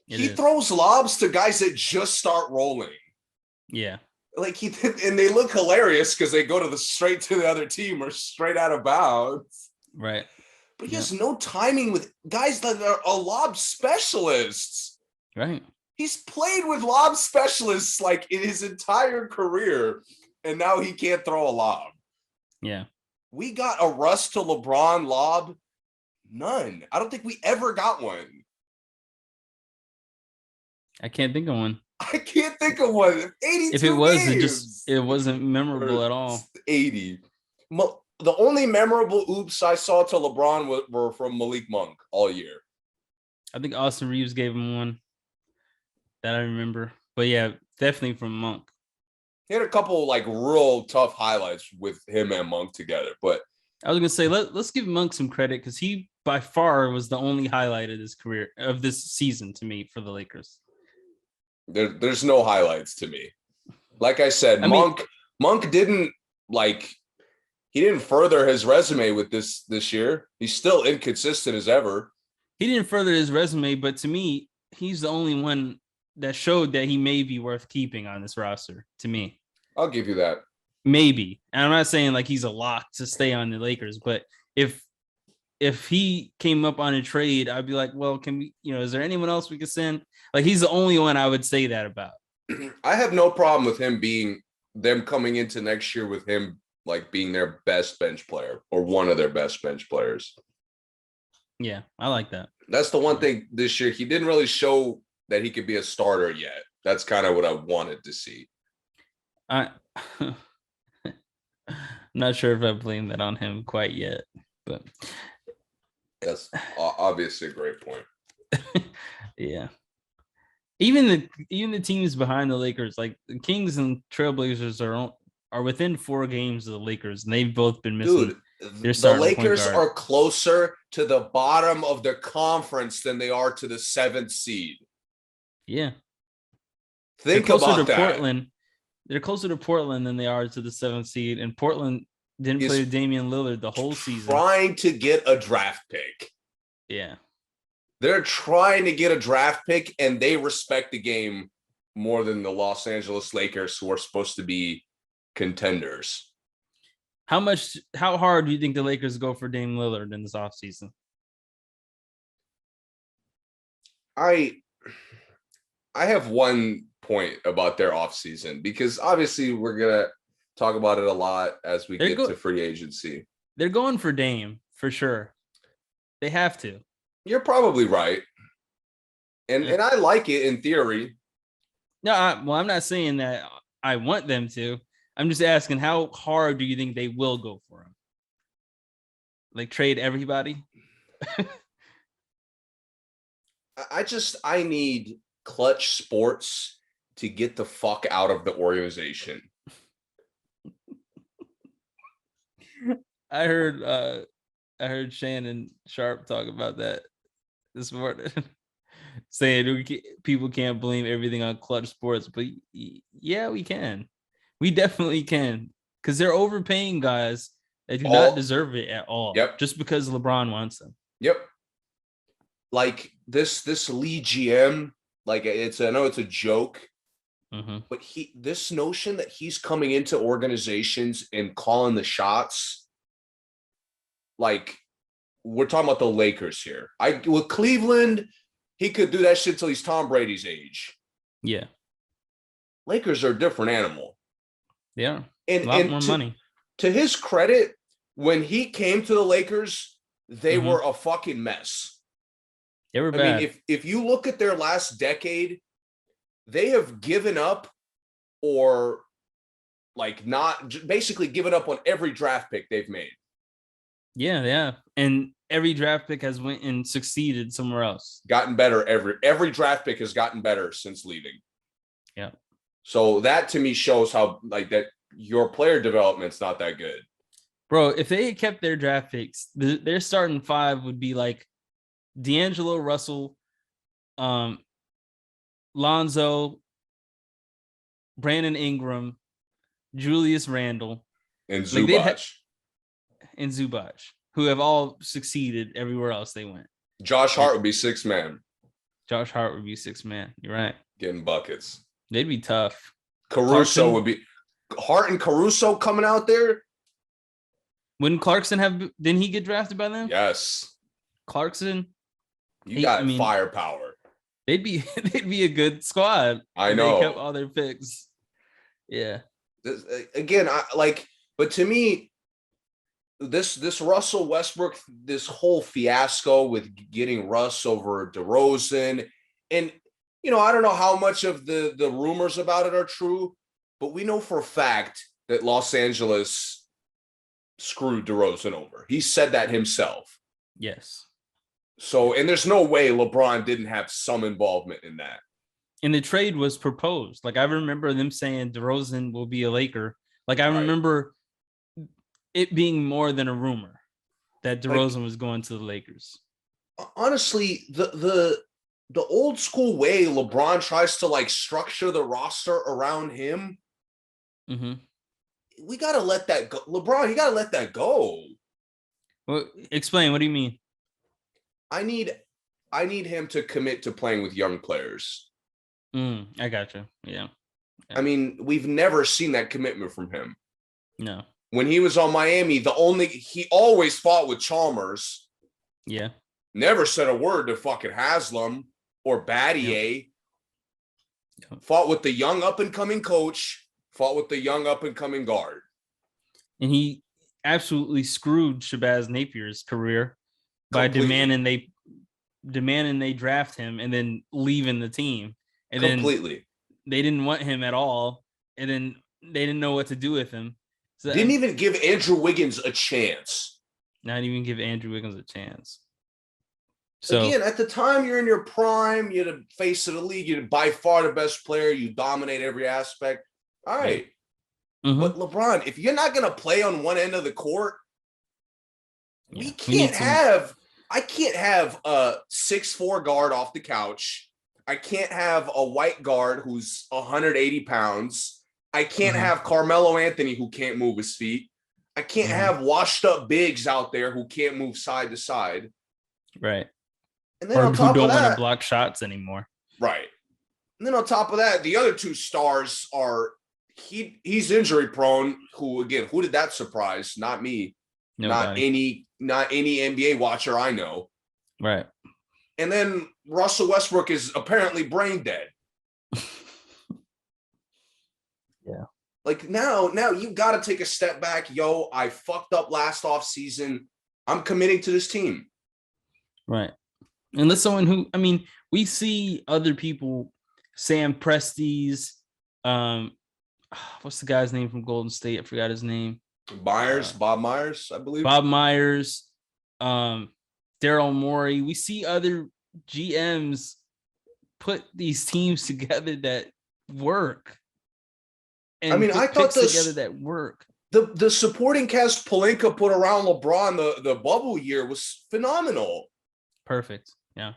[SPEAKER 1] He throws lobs to guys that just start rolling.
[SPEAKER 2] Yeah.
[SPEAKER 1] Like and they look hilarious because they go straight to the other team or straight out of bounds.
[SPEAKER 2] Right.
[SPEAKER 1] But he has no timing with guys that are lob specialists.
[SPEAKER 2] Right.
[SPEAKER 1] He's played with lob specialists like in his entire career, and now he can't throw a lob.
[SPEAKER 2] Yeah.
[SPEAKER 1] We got a Russ to LeBron lob. None. I don't think we ever got one.
[SPEAKER 2] I can't think of one.
[SPEAKER 1] I can't think of one. 82
[SPEAKER 2] If it was,
[SPEAKER 1] games.
[SPEAKER 2] it wasn't memorable at all.
[SPEAKER 1] 80. The only memorable oops I saw to LeBron were from Malik Monk all year.
[SPEAKER 2] I think Austin Reeves gave him one that I remember. But yeah, definitely from Monk.
[SPEAKER 1] He had a couple like real tough highlights with him and Monk together. But
[SPEAKER 2] I was gonna say let's give Monk some credit because he by far was the only highlight of his career of this season to me for the Lakers.
[SPEAKER 1] There's no highlights to me. Like I said, Monk didn't he didn't further his resume with this year. He's still inconsistent as ever.
[SPEAKER 2] He didn't further his resume, but to me, he's the only one that showed that he may be worth keeping on this roster. To me,
[SPEAKER 1] I'll give you that.
[SPEAKER 2] Maybe. And I'm not saying like he's a lock to stay on the Lakers, but if he came up on a trade, I'd be like, well, can we, is there anyone else we could send? Like he's the only one I would say that about.
[SPEAKER 1] I have no problem with them coming into next year with him like being their best bench player or one of their best bench players.
[SPEAKER 2] Yeah, I like that.
[SPEAKER 1] That's the one thing this year. He didn't really show that he could be a starter yet. That's kind of what I wanted to see.
[SPEAKER 2] I I'm not sure if I blame that on him quite yet, but
[SPEAKER 1] That's obviously a great point.
[SPEAKER 2] yeah. Even the teams behind the Lakers, like the Kings and Trailblazers, are within 4 games of the Lakers, and they've both been missing.
[SPEAKER 1] Dude,
[SPEAKER 2] their
[SPEAKER 1] the
[SPEAKER 2] starting point
[SPEAKER 1] Lakers
[SPEAKER 2] guard.
[SPEAKER 1] are closer to the bottom of the conference than they are to the 7th seed.
[SPEAKER 2] Yeah.
[SPEAKER 1] Think about that.
[SPEAKER 2] Portland. They're closer to Portland than they are to the 7th seed, and Portland didn't play Damian Lillard the whole season.
[SPEAKER 1] Trying to get a draft pick.
[SPEAKER 2] Yeah.
[SPEAKER 1] They're trying to get a draft pick, and they respect the game more than the Los Angeles Lakers, who are supposed to be contenders.
[SPEAKER 2] How hard do you think the Lakers go for Dame Lillard in this offseason?
[SPEAKER 1] I have one point about their offseason, because obviously we're going to talk about it a lot as we get to free agency.
[SPEAKER 2] They're going for Dame for sure. They have to.
[SPEAKER 1] You're probably right. And I like it in theory.
[SPEAKER 2] No, I'm not saying that I want them to. I'm just asking, how hard do you think they will go for him? Like trade everybody?
[SPEAKER 1] I need Clutch Sports to get the fuck out of the organization.
[SPEAKER 2] I heard Shannon Sharp talk about that this morning, saying people can't blame everything on Clutch Sports, but yeah, we can. We definitely can, because they're overpaying guys that do not deserve it at all.
[SPEAKER 1] Yep.
[SPEAKER 2] Just because LeBron wants them.
[SPEAKER 1] Yep. Like this Lee GM, like I know it's a joke, but this notion that he's coming into organizations and calling the shots, like we're talking about the Lakers here. With Cleveland, he could do that shit till he's Tom Brady's age.
[SPEAKER 2] Yeah.
[SPEAKER 1] Lakers are a different animal.
[SPEAKER 2] Yeah.
[SPEAKER 1] And
[SPEAKER 2] a lot more money.
[SPEAKER 1] To his credit, when he came to the Lakers, they were a fucking mess.
[SPEAKER 2] They were bad.
[SPEAKER 1] I mean, if you look at their last decade, they have given up, or like not basically given up on every draft pick they've made.
[SPEAKER 2] Yeah. And every draft pick has went and succeeded somewhere else.
[SPEAKER 1] Gotten better. Every draft pick has gotten better since leaving.
[SPEAKER 2] Yeah.
[SPEAKER 1] So that to me shows how like that your player development's not that good.
[SPEAKER 2] Bro, if they had kept their draft picks, their starting 5 would be like D'Angelo Russell, Lonzo, Brandon Ingram, Julius Randle,
[SPEAKER 1] and Zubac.
[SPEAKER 2] And Zubac, who have all succeeded everywhere else they went.
[SPEAKER 1] Josh Hart would be 6th man.
[SPEAKER 2] Josh Hart would be 6th man. You're right.
[SPEAKER 1] Getting buckets.
[SPEAKER 2] They'd be tough.
[SPEAKER 1] Caruso would be Hart and Caruso coming out there.
[SPEAKER 2] Wouldn't Clarkson didn't he get drafted by them?
[SPEAKER 1] Yes.
[SPEAKER 2] Clarkson.
[SPEAKER 1] You got firepower.
[SPEAKER 2] They'd be a good squad.
[SPEAKER 1] I know.
[SPEAKER 2] They kept all their picks. Yeah.
[SPEAKER 1] Again, but to me, this Russell Westbrook, this whole fiasco with getting Russ over DeRozan, and I don't know how much of the rumors about it are true, but we know for a fact that Los Angeles screwed DeRozan over. He said that himself.
[SPEAKER 2] Yes.
[SPEAKER 1] So, and there's no way LeBron didn't have some involvement in that.
[SPEAKER 2] And the trade was proposed. Like I remember them saying DeRozan will be a Laker. Like I remember it being more than a rumor that DeRozan was going to the Lakers.
[SPEAKER 1] Honestly, the old school way LeBron tries to like structure the roster around him, we got to let that go. LeBron, you got to let that go.
[SPEAKER 2] Well, explain. What do you mean?
[SPEAKER 1] I need him to commit to playing with young players.
[SPEAKER 2] I gotcha. Yeah.
[SPEAKER 1] I mean, we've never seen that commitment from him.
[SPEAKER 2] No.
[SPEAKER 1] When he was on Miami, he always fought with Chalmers.
[SPEAKER 2] Yeah.
[SPEAKER 1] Never said a word to fucking Haslam or Battier. Yep. Fought with the young up-and-coming coach. Fought with the young up-and-coming guard.
[SPEAKER 2] And he absolutely screwed Shabazz Napier's career by
[SPEAKER 1] Completely.
[SPEAKER 2] demanding they draft him and then leaving the team. And then
[SPEAKER 1] Completely.
[SPEAKER 2] they didn't want him at all. And then they didn't know what to do with him. So
[SPEAKER 1] Didn't even give Andrew Wiggins a chance.
[SPEAKER 2] not even give Andrew Wiggins a chance.
[SPEAKER 1] Again,
[SPEAKER 2] So
[SPEAKER 1] at the time you're in your prime, you're the face of the league, you're by far the best player, you dominate every aspect. All right.
[SPEAKER 2] yeah. Mm-hmm.
[SPEAKER 1] But LeBron, if you're not going to play on one end of the court,
[SPEAKER 2] Yeah. We need some.
[SPEAKER 1] I can't have a 6'4" guard off the couch. I can't have a white guard who's 180 pounds. I can't have Carmelo Anthony who can't move his feet. I can't have washed up bigs out there who can't move side to side.
[SPEAKER 2] Right.
[SPEAKER 1] And then
[SPEAKER 2] Or
[SPEAKER 1] on
[SPEAKER 2] who
[SPEAKER 1] top
[SPEAKER 2] don't
[SPEAKER 1] of
[SPEAKER 2] want to
[SPEAKER 1] that,
[SPEAKER 2] block shots anymore.
[SPEAKER 1] right. And then on top of that, the other two stars are he's injury prone. Who again? Who did that surprise? Not me.
[SPEAKER 2] Nobody.
[SPEAKER 1] Not any NBA watcher I know.
[SPEAKER 2] Right.
[SPEAKER 1] And then Russell Westbrook is apparently brain dead.
[SPEAKER 2] Yeah.
[SPEAKER 1] Like now you got to take a step back. Yo, I fucked up last off season. I'm committing to this team.
[SPEAKER 2] Right. Unless someone who, I mean, we see other people, Sam Presti's, what's the guy's name from Golden State? I forgot his name.
[SPEAKER 1] Bob Myers, I believe.
[SPEAKER 2] Bob Myers, Daryl Morey. We see other GMs put these teams together that work. And
[SPEAKER 1] I mean, I thought
[SPEAKER 2] together that work.
[SPEAKER 1] The supporting cast Pelinka put around LeBron the bubble year was phenomenal.
[SPEAKER 2] Perfect. Yeah.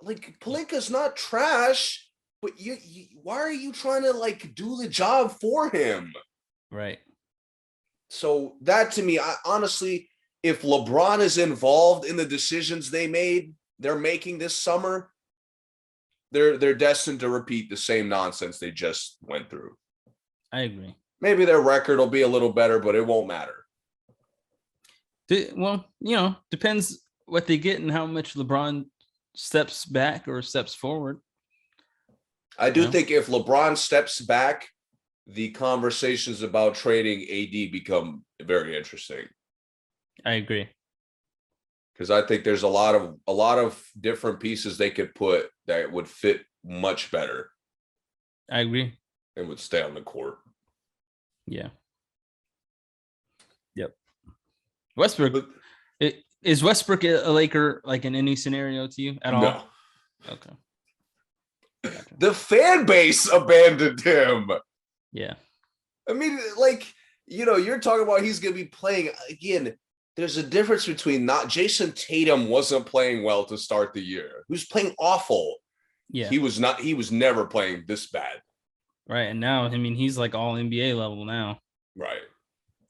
[SPEAKER 1] Like Pelinka's not trash, but you why are you trying to like do the job for him?
[SPEAKER 2] Right.
[SPEAKER 1] So that to me, I honestly, if LeBron is involved in the decisions they're making this summer, they're destined to repeat the same nonsense they just went through.
[SPEAKER 2] I agree.
[SPEAKER 1] Maybe their record will be a little better, but it won't matter.
[SPEAKER 2] Well, depends what they get and how much LeBron steps back or steps forward.
[SPEAKER 1] I do think if LeBron steps back, the conversations about trading AD become very interesting.
[SPEAKER 2] I agree.
[SPEAKER 1] Because I think there's a lot of different pieces they could put that would fit much better.
[SPEAKER 2] I agree.
[SPEAKER 1] And would stay on the court.
[SPEAKER 2] Yeah. Yep. Westbrook. Is Westbrook a Laker like in any scenario to you at all?
[SPEAKER 1] No.
[SPEAKER 2] Okay.
[SPEAKER 1] Gotcha. The fan base abandoned him.
[SPEAKER 2] Yeah.
[SPEAKER 1] I mean, like, you're talking about he's going to be playing again. There's a difference between Jason Tatum wasn't playing well to start the year. He was playing awful.
[SPEAKER 2] Yeah.
[SPEAKER 1] He was never playing this bad.
[SPEAKER 2] Right. And now, I mean, he's like all NBA level now.
[SPEAKER 1] Right.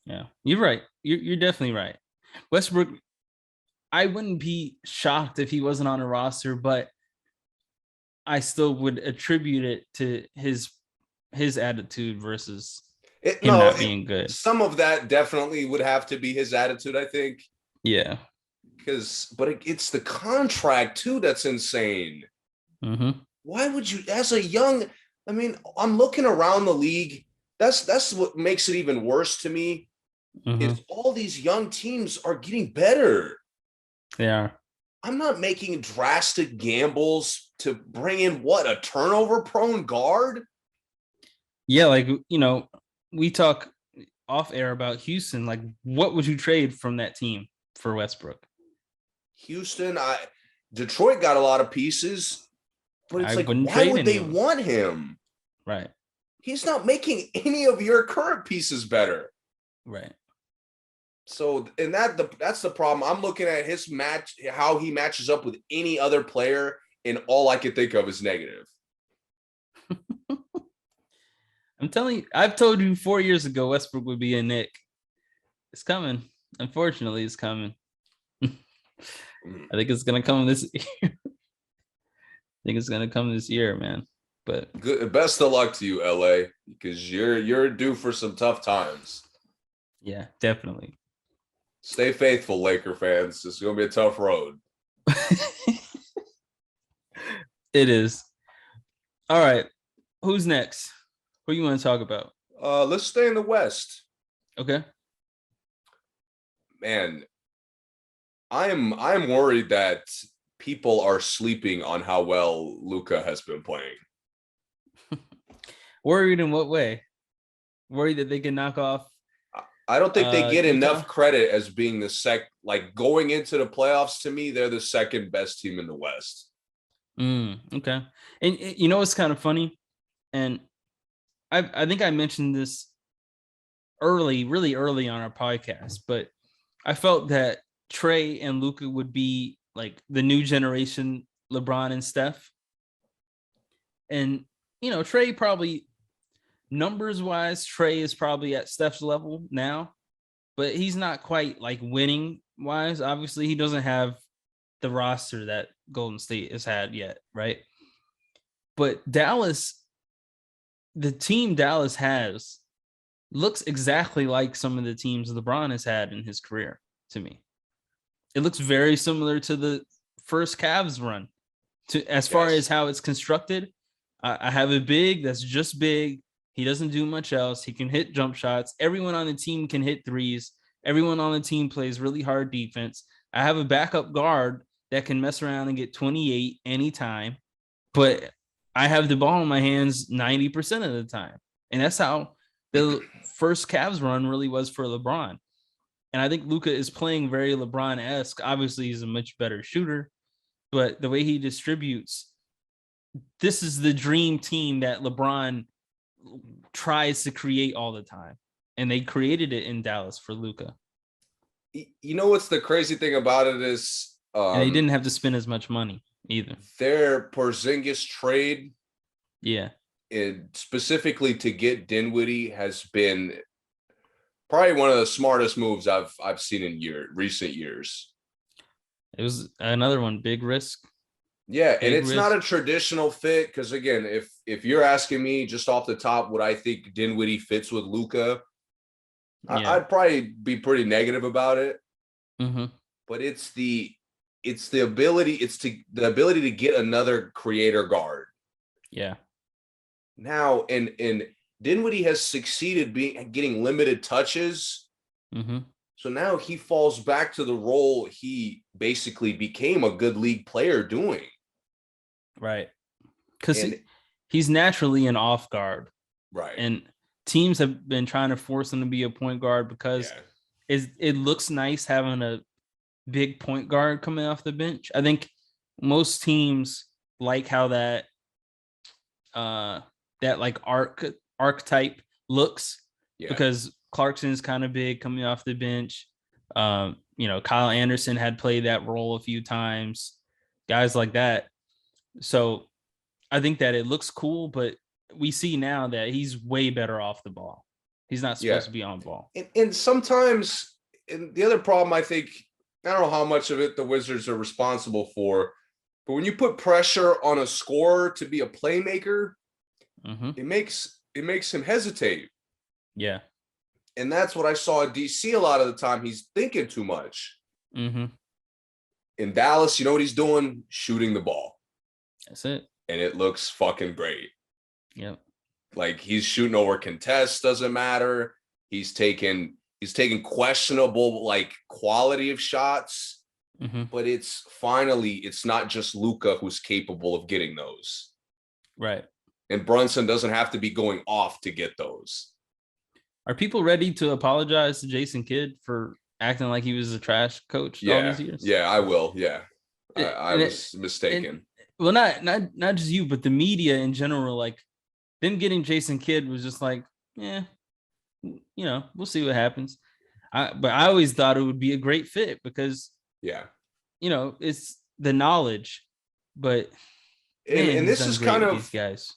[SPEAKER 2] Yeah. You're right. You're definitely right. Westbrook, I wouldn't be shocked if he wasn't on a roster, but I still would attribute it to his attitude versus not being good.
[SPEAKER 1] Some of that definitely would have to be his attitude, I think.
[SPEAKER 2] Yeah.
[SPEAKER 1] But it's the contract too that's insane.
[SPEAKER 2] Mm-hmm.
[SPEAKER 1] Why would you, as a young, I mean, I'm looking around the league. That's what makes it even worse to me.
[SPEAKER 2] Mm-hmm.
[SPEAKER 1] Is all these young teams are getting better.
[SPEAKER 2] They are.
[SPEAKER 1] I'm not making drastic gambles to bring in a turnover-prone guard.
[SPEAKER 2] Yeah, like we talk off air about Houston. Like, what would you trade from that team for Westbrook?
[SPEAKER 1] Houston, Detroit got a lot of pieces, but it's like, why would they want him?
[SPEAKER 2] Right.
[SPEAKER 1] He's not making any of your current pieces better.
[SPEAKER 2] Right.
[SPEAKER 1] So, and that's the problem. I'm looking at his match, how he matches up with any other player, and all I can think of is negative.
[SPEAKER 2] I'm telling you, I've told you 4 years ago Westbrook would be a Knick. It's coming. Unfortunately, it's coming. I think it's gonna come this year. I think it's gonna come this year, man. But
[SPEAKER 1] good, best of luck to you, LA, because you're due for some tough times.
[SPEAKER 2] Yeah, definitely.
[SPEAKER 1] Stay faithful, Laker fans. It's gonna be a tough road.
[SPEAKER 2] It is. All right. Who's next? Who you want to talk about?
[SPEAKER 1] Let's stay in the West.
[SPEAKER 2] Okay.
[SPEAKER 1] Man, I'm worried that people are sleeping on how well Luka has been playing.
[SPEAKER 2] Worried in what way? Worried that they can knock off
[SPEAKER 1] I don't think they get
[SPEAKER 2] Utah?
[SPEAKER 1] enough credit as being like going into the playoffs. To me, they're the second best team in the West.
[SPEAKER 2] Okay. And you know what's kind of funny? And I think I mentioned this really early on our podcast, but I felt that Trey and Luka would be like the new generation LeBron and Steph. And Trey probably numbers wise, Trey is probably at Steph's level now, but he's not quite like winning wise. Obviously, he doesn't have the roster that Golden State has had yet, right? But Dallas, the team Dallas has looks exactly like some of the teams LeBron has had in his career to me. It looks very similar to the first Cavs run as far as how it's constructed. I have a big that's just big. He doesn't do much else. He can hit jump shots. Everyone on the team can hit threes. Everyone on the team plays really hard defense. I have a backup guard that can mess around and get 28 anytime, but I have the ball in my hands 90% of the time. And that's how the first Cavs run really was for LeBron. And I think Luka is playing very LeBron-esque. Obviously, he's a much better shooter, but the way he distributes, this is the dream team that LeBron tries to create all the time. And they created it in Dallas for Luka.
[SPEAKER 1] You know what's the crazy thing about it is,
[SPEAKER 2] and they didn't have to spend as much money either.
[SPEAKER 1] Their Porzingis trade, specifically to get Dinwiddie, has been probably one of the smartest moves I've seen in recent years.
[SPEAKER 2] It was another one, big risk.
[SPEAKER 1] Yeah, and it's not a traditional fit because, again, if you're asking me just off the top, would I think Dinwiddie fits with Luka? I'd probably be pretty negative about it.
[SPEAKER 2] Mm-hmm.
[SPEAKER 1] But it's the ability to get another creator guard.
[SPEAKER 2] Yeah.
[SPEAKER 1] Now, and Dinwiddie has succeeded getting limited touches.
[SPEAKER 2] Mm-hmm.
[SPEAKER 1] So now he falls back to the role he basically became a good league player doing.
[SPEAKER 2] Right. Because he's naturally an off guard.
[SPEAKER 1] Right.
[SPEAKER 2] And teams have been trying to force him to be a point guard because it looks nice having a big point guard coming off the bench. I think most teams like how that like archetype looks because Clarkson's kind of big coming off the bench. Kyle Anderson had played that role a few times, guys like that. So I think that it looks cool, but we see now that he's way better off the ball. He's not supposed to be on ball.
[SPEAKER 1] And sometimes, and the other problem, I think, I don't know how much of it the Wizards are responsible for, but when you put pressure on a scorer to be a playmaker, it makes him hesitate.
[SPEAKER 2] Yeah.
[SPEAKER 1] And that's what I saw at DC a lot of the time. He's thinking too much.
[SPEAKER 2] Mm-hmm.
[SPEAKER 1] In Dallas, you know what he's doing? Shooting the ball.
[SPEAKER 2] That's it.
[SPEAKER 1] And it looks fucking great.
[SPEAKER 2] Yep.
[SPEAKER 1] Like he's shooting over contests, doesn't matter. He's taking questionable like quality of shots, but it's not just Luka who's capable of getting those.
[SPEAKER 2] Right.
[SPEAKER 1] And Brunson doesn't have to be going off to get those.
[SPEAKER 2] Are people ready to apologize to Jason Kidd for acting like he was a trash coach all these years?
[SPEAKER 1] Yeah, I will. Yeah. I was mistaken.
[SPEAKER 2] Well, not just you, but the media in general, like them getting Jason Kidd was just like, we'll see what happens. But I always thought it would be a great fit because, it's the knowledge. But
[SPEAKER 1] and this is kind of
[SPEAKER 2] these guys.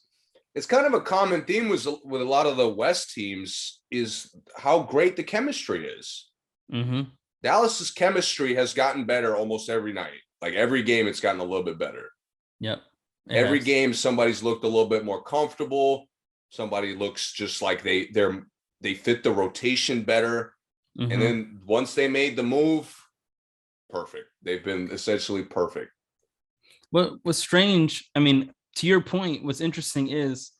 [SPEAKER 1] It's kind of a common theme with a lot of the West teams is how great the chemistry is.
[SPEAKER 2] Mm-hmm.
[SPEAKER 1] Dallas's chemistry has gotten better almost every night. Like every game, it's gotten a little bit better.
[SPEAKER 2] Yep.
[SPEAKER 1] Every game, somebody's looked a little bit more comfortable. Somebody looks just like they fit the rotation better. Mm-hmm. And then once they made the move, perfect. They've been essentially perfect.
[SPEAKER 2] What's strange, I mean, to your point, what's interesting is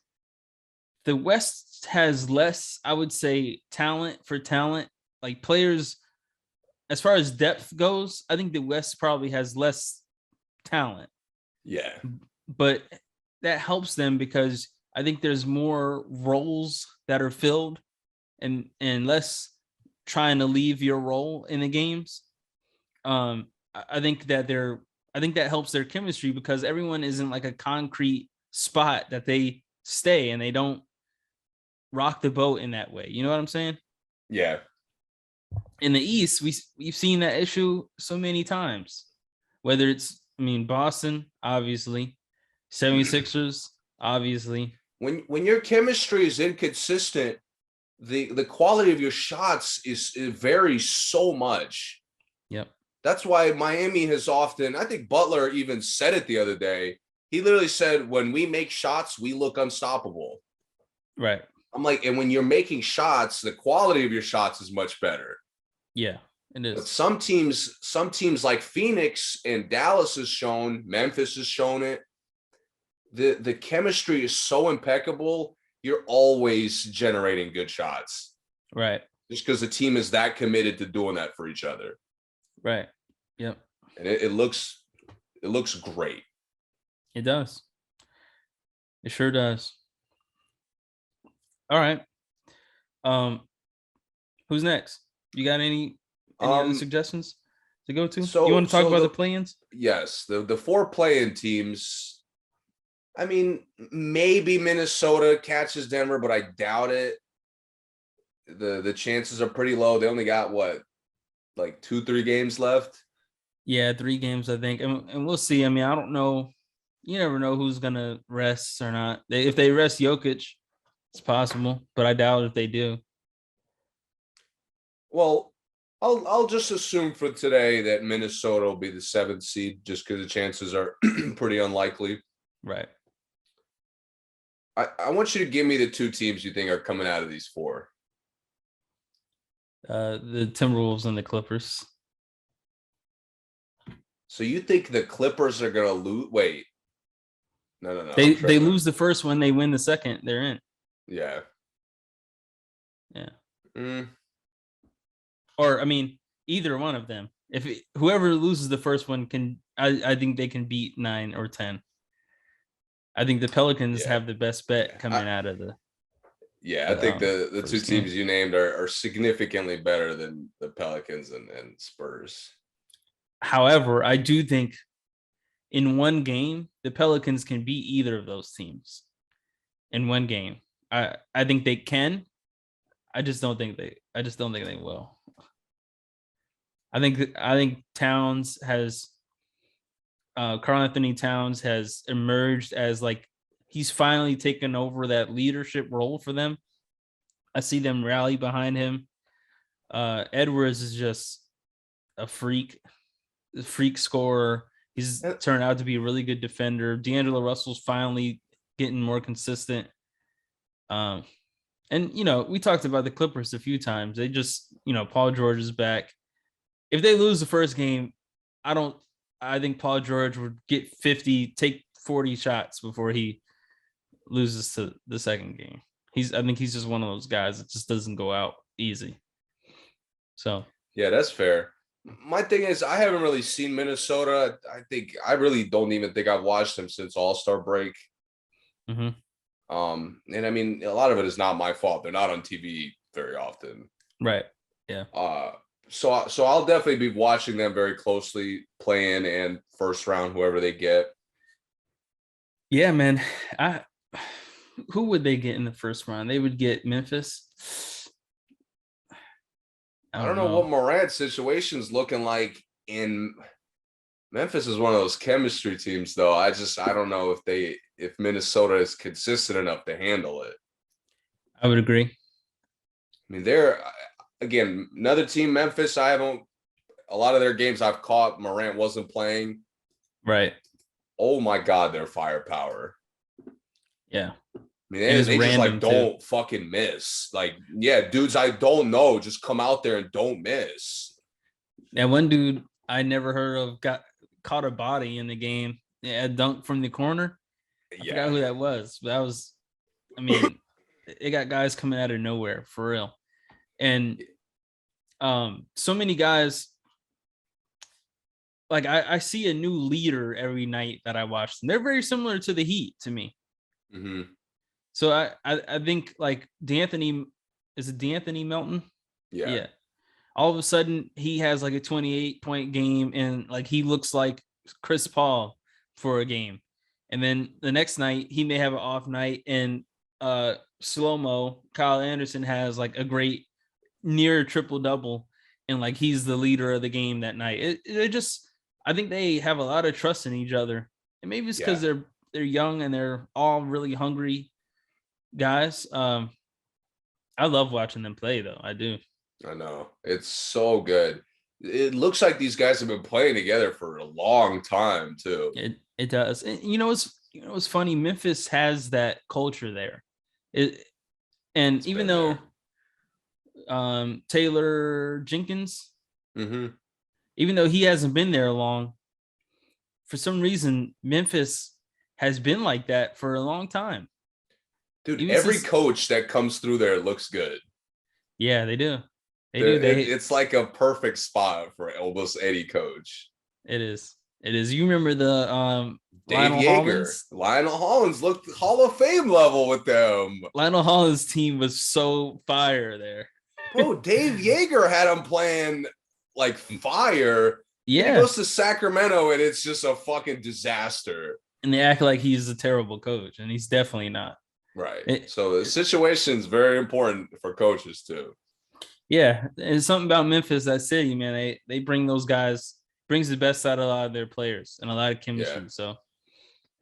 [SPEAKER 2] the West has less, I would say, talent for talent. Like players as far as depth goes, I think the West probably has less talent,
[SPEAKER 1] Yeah.
[SPEAKER 2] but that helps them because I think there's more roles that are filled and less trying to leave your role in the games. I think that helps their chemistry because everyone isn't like a concrete spot that they stay and they don't rock the boat in that way. You know what I'm saying?
[SPEAKER 1] Yeah.
[SPEAKER 2] In the East, we've seen that issue so many times. Whether it's, Boston, obviously, 76ers, obviously.
[SPEAKER 1] When your chemistry is inconsistent, the quality of your shots it varies so much.
[SPEAKER 2] Yep.
[SPEAKER 1] That's why Miami has often, I think Butler even said it the other day. He literally said, when we make shots, we look unstoppable.
[SPEAKER 2] Right.
[SPEAKER 1] I'm like, and when you're making shots, the quality of your shots is much better.
[SPEAKER 2] Yeah, it is.
[SPEAKER 1] But some teams like Phoenix and Dallas has shown, Memphis has shown it. The chemistry is so impeccable. You're always generating good shots.
[SPEAKER 2] Right.
[SPEAKER 1] Just because the team is that committed to doing that for each other.
[SPEAKER 2] Right. Yep.
[SPEAKER 1] And it looks great.
[SPEAKER 2] It does. It sure does. All right. Who's next? You got any other suggestions to go to? You want to talk about the play-ins?
[SPEAKER 1] Yes, the 4 play-in teams. I mean, maybe Minnesota catches Denver, but I doubt it. The chances are pretty low. They only got what, like 2-3 games left.
[SPEAKER 2] Yeah, 3 games, I think, and we'll see. I don't know. You never know who's gonna rest or not. If they rest Jokic, it's possible, but I doubt if they do.
[SPEAKER 1] Well, I'll just assume for today that Minnesota will be the 7th seed, just because the chances are pretty unlikely.
[SPEAKER 2] Right.
[SPEAKER 1] I want you to give me the 2 teams you think are coming out of these 4.
[SPEAKER 2] The Timberwolves and the Clippers.
[SPEAKER 1] So you think the Clippers are gonna lose? Wait, no.
[SPEAKER 2] They lose the first one, they win the second, they're in.
[SPEAKER 1] Yeah.
[SPEAKER 2] Yeah. Or either one of them. Whoever loses the first one I think they can beat 9 or 10. I think the Pelicans have the best bet coming out of the.
[SPEAKER 1] Yeah, I think the 2 teams
[SPEAKER 2] game
[SPEAKER 1] you named are significantly better than the Pelicans and Spurs.
[SPEAKER 2] However, I do think in one game the Pelicans can beat either of those teams. In one game, I think they can. I just don't think they will. I think Towns has Karl Anthony Towns has emerged as like he's finally taken over that leadership role for them. I see them rally behind him. Edwards is just a freak scorer. He's turned out to be a really good defender. D'Angelo Russell's finally getting more consistent. And we talked about the Clippers a few times. They just, Paul George is back. If they lose the first game, I think Paul George would get take 40 shots before he loses to the second game. I think he's just one of those guys that just doesn't go out easy. So
[SPEAKER 1] yeah, that's fair. My thing is, I haven't really seen Minnesota. I really don't even think I've watched them since All-Star break.
[SPEAKER 2] Mm-hmm.
[SPEAKER 1] And a lot of it is not my fault. They're not on TV very often.
[SPEAKER 2] Right. Yeah.
[SPEAKER 1] So I'll definitely be watching them very closely, play-in and first round, whoever they get.
[SPEAKER 2] Yeah, man. Who would they get in the first round? They would get Memphis.
[SPEAKER 1] I don't know what Morant's situation's looking like in Memphis. Is one of those chemistry teams, though. I don't know if Minnesota is consistent enough to handle it.
[SPEAKER 2] I would agree.
[SPEAKER 1] They're again another team, Memphis. A lot of their games I've caught. Morant wasn't playing.
[SPEAKER 2] Right.
[SPEAKER 1] Oh my God, their firepower.
[SPEAKER 2] Yeah.
[SPEAKER 1] They just don't fucking miss. Like, yeah, dudes I don't know just come out there and don't miss.
[SPEAKER 2] Yeah, one dude I never heard of caught a body in the game. Yeah, dunk from the corner. I forgot who that was, but that was. It got guys coming out of nowhere for real, and so many guys like I see a new leader every night that I watch them. They're very similar to the Heat to me.
[SPEAKER 1] Mm-hmm.
[SPEAKER 2] So I think like D'Anthony, is it D'Anthony Melton?
[SPEAKER 1] Yeah.
[SPEAKER 2] Yeah. All of a sudden he has like a 28-point game and like he looks like Chris Paul for a game. And then the next night he may have an off night and slow-mo Kyle Anderson has like a great near triple double and like he's the leader of the game that night. It just I think they have a lot of trust in each other. And maybe it's because
[SPEAKER 1] Yeah.
[SPEAKER 2] they're young and they're all really hungry guys. I love watching them play though. I do.
[SPEAKER 1] I know. It's so good. It looks like these guys have been playing together for a long time too.
[SPEAKER 2] It does. And it's funny. Memphis has that culture there. It and
[SPEAKER 1] It's
[SPEAKER 2] even
[SPEAKER 1] been
[SPEAKER 2] though
[SPEAKER 1] there.
[SPEAKER 2] Taylor Jenkins,
[SPEAKER 1] Mm-hmm.
[SPEAKER 2] even though he hasn't been there long, for some reason Memphis has been like that for a long time.
[SPEAKER 1] Dude,
[SPEAKER 2] Even
[SPEAKER 1] every
[SPEAKER 2] since
[SPEAKER 1] coach that comes through there looks good.
[SPEAKER 2] yeah, they do. They do.
[SPEAKER 1] It's like a perfect spot for almost any coach.
[SPEAKER 2] It is. It is. You remember the
[SPEAKER 1] Dave
[SPEAKER 2] Lionel
[SPEAKER 1] Yeager,
[SPEAKER 2] Hollins?
[SPEAKER 1] Lionel Hollins looked Hall of Fame level with them.
[SPEAKER 2] Lionel Hollins' team was so fire there.
[SPEAKER 1] Bro, Dave Yeager had him playing like fire. Then he
[SPEAKER 2] Yeah.
[SPEAKER 1] goes to Sacramento and it's just a fucking disaster.
[SPEAKER 2] And they act like he's a terrible coach, and he's definitely not.
[SPEAKER 1] Right.
[SPEAKER 2] It,
[SPEAKER 1] So the situation is very important for coaches too.
[SPEAKER 2] yeah, and something about Memphis, that city, man. They bring those guys, brings the best out of a lot of their players and a lot of
[SPEAKER 1] Yeah.
[SPEAKER 2] chemistry. So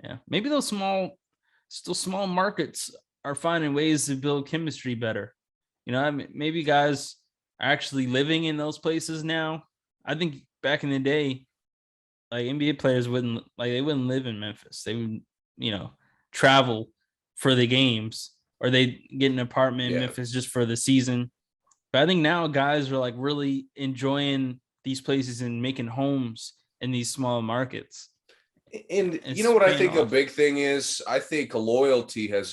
[SPEAKER 2] yeah, maybe those small markets are finding ways to build chemistry better. I mean, maybe guys are actually living in those places now. I think back in the day, like NBA players wouldn't live in Memphis. They would, travel for the games or they get an apartment in
[SPEAKER 1] Yeah.
[SPEAKER 2] Memphis just for the season. But I think now guys are like really enjoying these places and making homes in these small markets.
[SPEAKER 1] And you know
[SPEAKER 2] It's
[SPEAKER 1] what I
[SPEAKER 2] paying
[SPEAKER 1] think a
[SPEAKER 2] off.
[SPEAKER 1] big thing is? I think loyalty has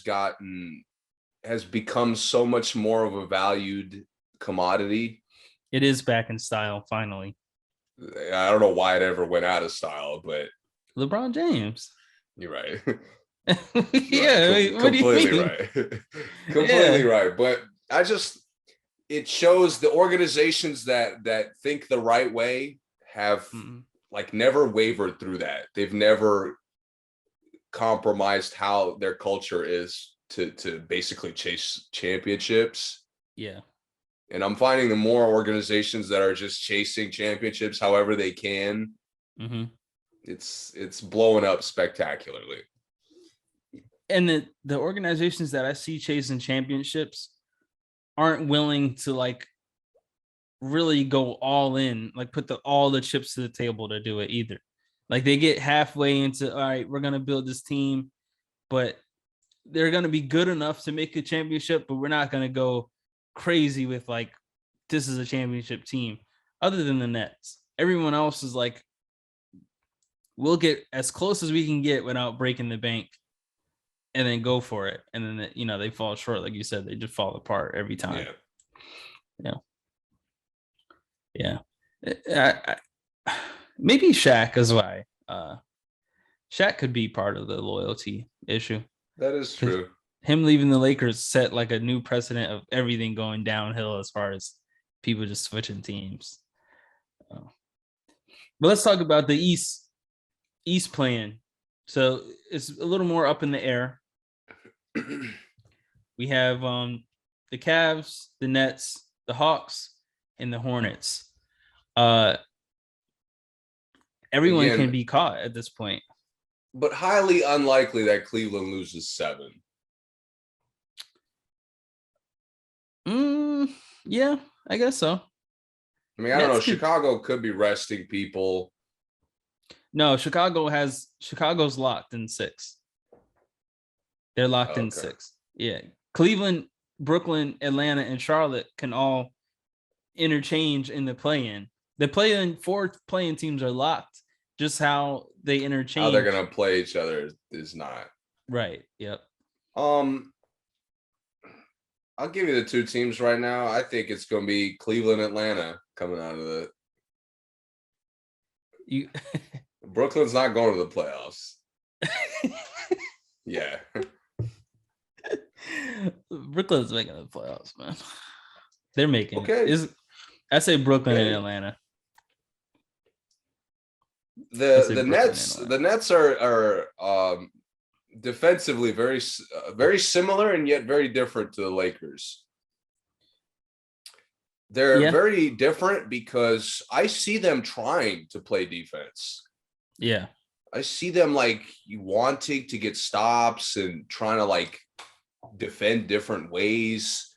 [SPEAKER 1] become so much more of a valued commodity.
[SPEAKER 2] It is back in style finally.
[SPEAKER 1] I don't know why it ever went out of style, but
[SPEAKER 2] LeBron James.
[SPEAKER 1] you're right.
[SPEAKER 2] Yeah,
[SPEAKER 1] Right.
[SPEAKER 2] what do you
[SPEAKER 1] Completely
[SPEAKER 2] mean?
[SPEAKER 1] right. Completely
[SPEAKER 2] Yeah.
[SPEAKER 1] right. But it shows the organizations that think the right way have
[SPEAKER 2] Mm,
[SPEAKER 1] like never wavered through that. They've never compromised how their culture is to basically chase championships.
[SPEAKER 2] yeah.
[SPEAKER 1] And I'm finding the more organizations that are just chasing championships however they can,
[SPEAKER 2] Hmm.
[SPEAKER 1] it's blowing up spectacularly.
[SPEAKER 2] And the organizations that I see chasing championships aren't willing to like really go all in, like put all the chips to the table to do it either. Like they get halfway into, all right, we're gonna build this team, but they're gonna be good enough to make a championship, but we're not gonna go crazy with like this is a championship team. Other than the Nets, everyone else is like, we'll get as close as we can get without breaking the bank, and then go for it. And then they fall short, like you said, they just fall apart every time.
[SPEAKER 1] Yeah.
[SPEAKER 2] Yeah. Yeah. Maybe Shaq is why. Shaq could be part of the loyalty issue
[SPEAKER 1] That is
[SPEAKER 2] because
[SPEAKER 1] true.
[SPEAKER 2] him leaving the Lakers set like a new precedent of everything going downhill as far as people just switching teams. But let's talk about the East plan. So it's a little more up in the air. We have the Cavs, the Nets, the Hawks, and the Hornets. Everyone can
[SPEAKER 1] Again,
[SPEAKER 2] be caught at this point.
[SPEAKER 1] but highly unlikely that Cleveland loses 7.
[SPEAKER 2] Yeah, I guess so.
[SPEAKER 1] I mean, I don't
[SPEAKER 2] Nets
[SPEAKER 1] know.
[SPEAKER 2] could
[SPEAKER 1] Chicago could be resting people.
[SPEAKER 2] no. Chicago's locked in 6. They're locked in
[SPEAKER 1] Okay.
[SPEAKER 2] 6. Yeah, Cleveland, Brooklyn, Atlanta, and Charlotte can all interchange in the play-in. The play-in 4 play-in teams are locked. Just how they
[SPEAKER 1] How they're
[SPEAKER 2] interchange.
[SPEAKER 1] gonna play each other is not.
[SPEAKER 2] Right. Yep.
[SPEAKER 1] Um, I'll give you the 2 teams right now. I think it's gonna be Cleveland, Atlanta coming out of
[SPEAKER 2] You
[SPEAKER 1] Brooklyn's not going to the playoffs. Yeah.
[SPEAKER 2] Brooklyn's making the playoffs, man. They're making
[SPEAKER 1] Okay.
[SPEAKER 2] it. I say Brooklyn and
[SPEAKER 1] Okay.
[SPEAKER 2] Atlanta.
[SPEAKER 1] The Nets are defensively very similar and yet very different to the Lakers. They're
[SPEAKER 2] Yeah.
[SPEAKER 1] very different because I see them trying to play defense.
[SPEAKER 2] Yeah.
[SPEAKER 1] I see them like wanting to get stops and trying to like defend different ways.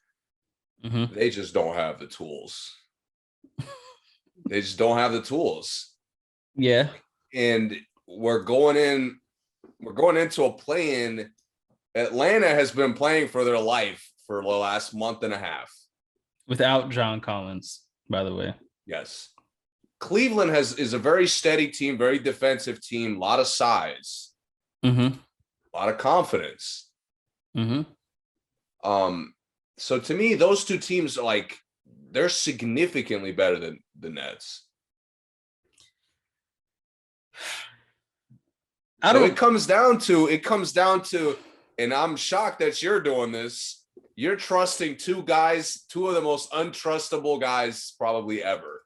[SPEAKER 2] Mm-hmm.
[SPEAKER 1] They just don't have the tools. They just don't have the tools.
[SPEAKER 2] Yeah.
[SPEAKER 1] And we're going into a play-in. Atlanta has been playing for their life for the last month and a half.
[SPEAKER 2] Without John Collins, by the way.
[SPEAKER 1] Yes. Cleveland is a very steady team, very defensive team, a lot of size,
[SPEAKER 2] Mm-hmm.
[SPEAKER 1] a lot of confidence.
[SPEAKER 2] Mm-hmm.
[SPEAKER 1] So to me, those two teams are like they're significantly better than the Nets. It comes down to, and I'm shocked that you're doing this. You're trusting two of the most untrustable guys probably ever.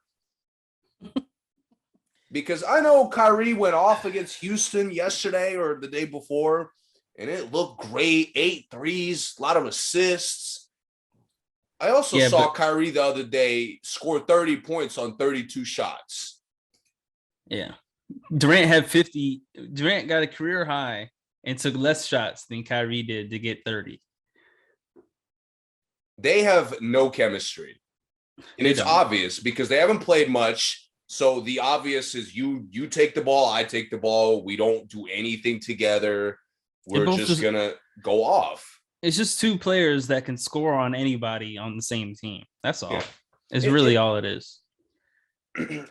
[SPEAKER 1] Because I know Kyrie went off against Houston yesterday or the day before, and it looked great. 8 threes, a lot of assists. I also saw Kyrie the other day score 30 points on 32 shots.
[SPEAKER 2] Yeah. Durant had 50. Durant got a career high and took less shots than Kyrie did to get 30.
[SPEAKER 1] They have no chemistry. And it's obvious because they haven't played much. So the obvious is you take the ball, I take the ball. We don't do anything together. We're just going to go off. It's
[SPEAKER 2] just two players that can score on anybody on the same team. That's all. Yeah. It's really all it is.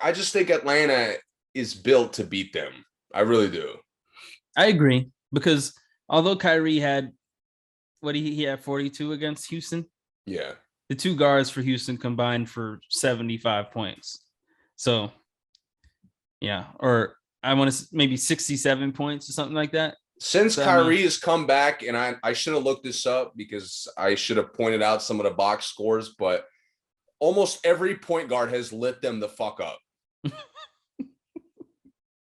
[SPEAKER 1] I just think Atlanta is built to beat them. I really do.
[SPEAKER 2] I agree because although Kyrie had he had 42 against Houston.
[SPEAKER 1] Yeah.
[SPEAKER 2] The two guards for Houston combined for 75 points. So, yeah, or I want to maybe 67 points or something like that.
[SPEAKER 1] Since Kyrie has come back, and I should have looked this up because I should have pointed out some of the box scores, but almost every point guard has lit them the fuck up.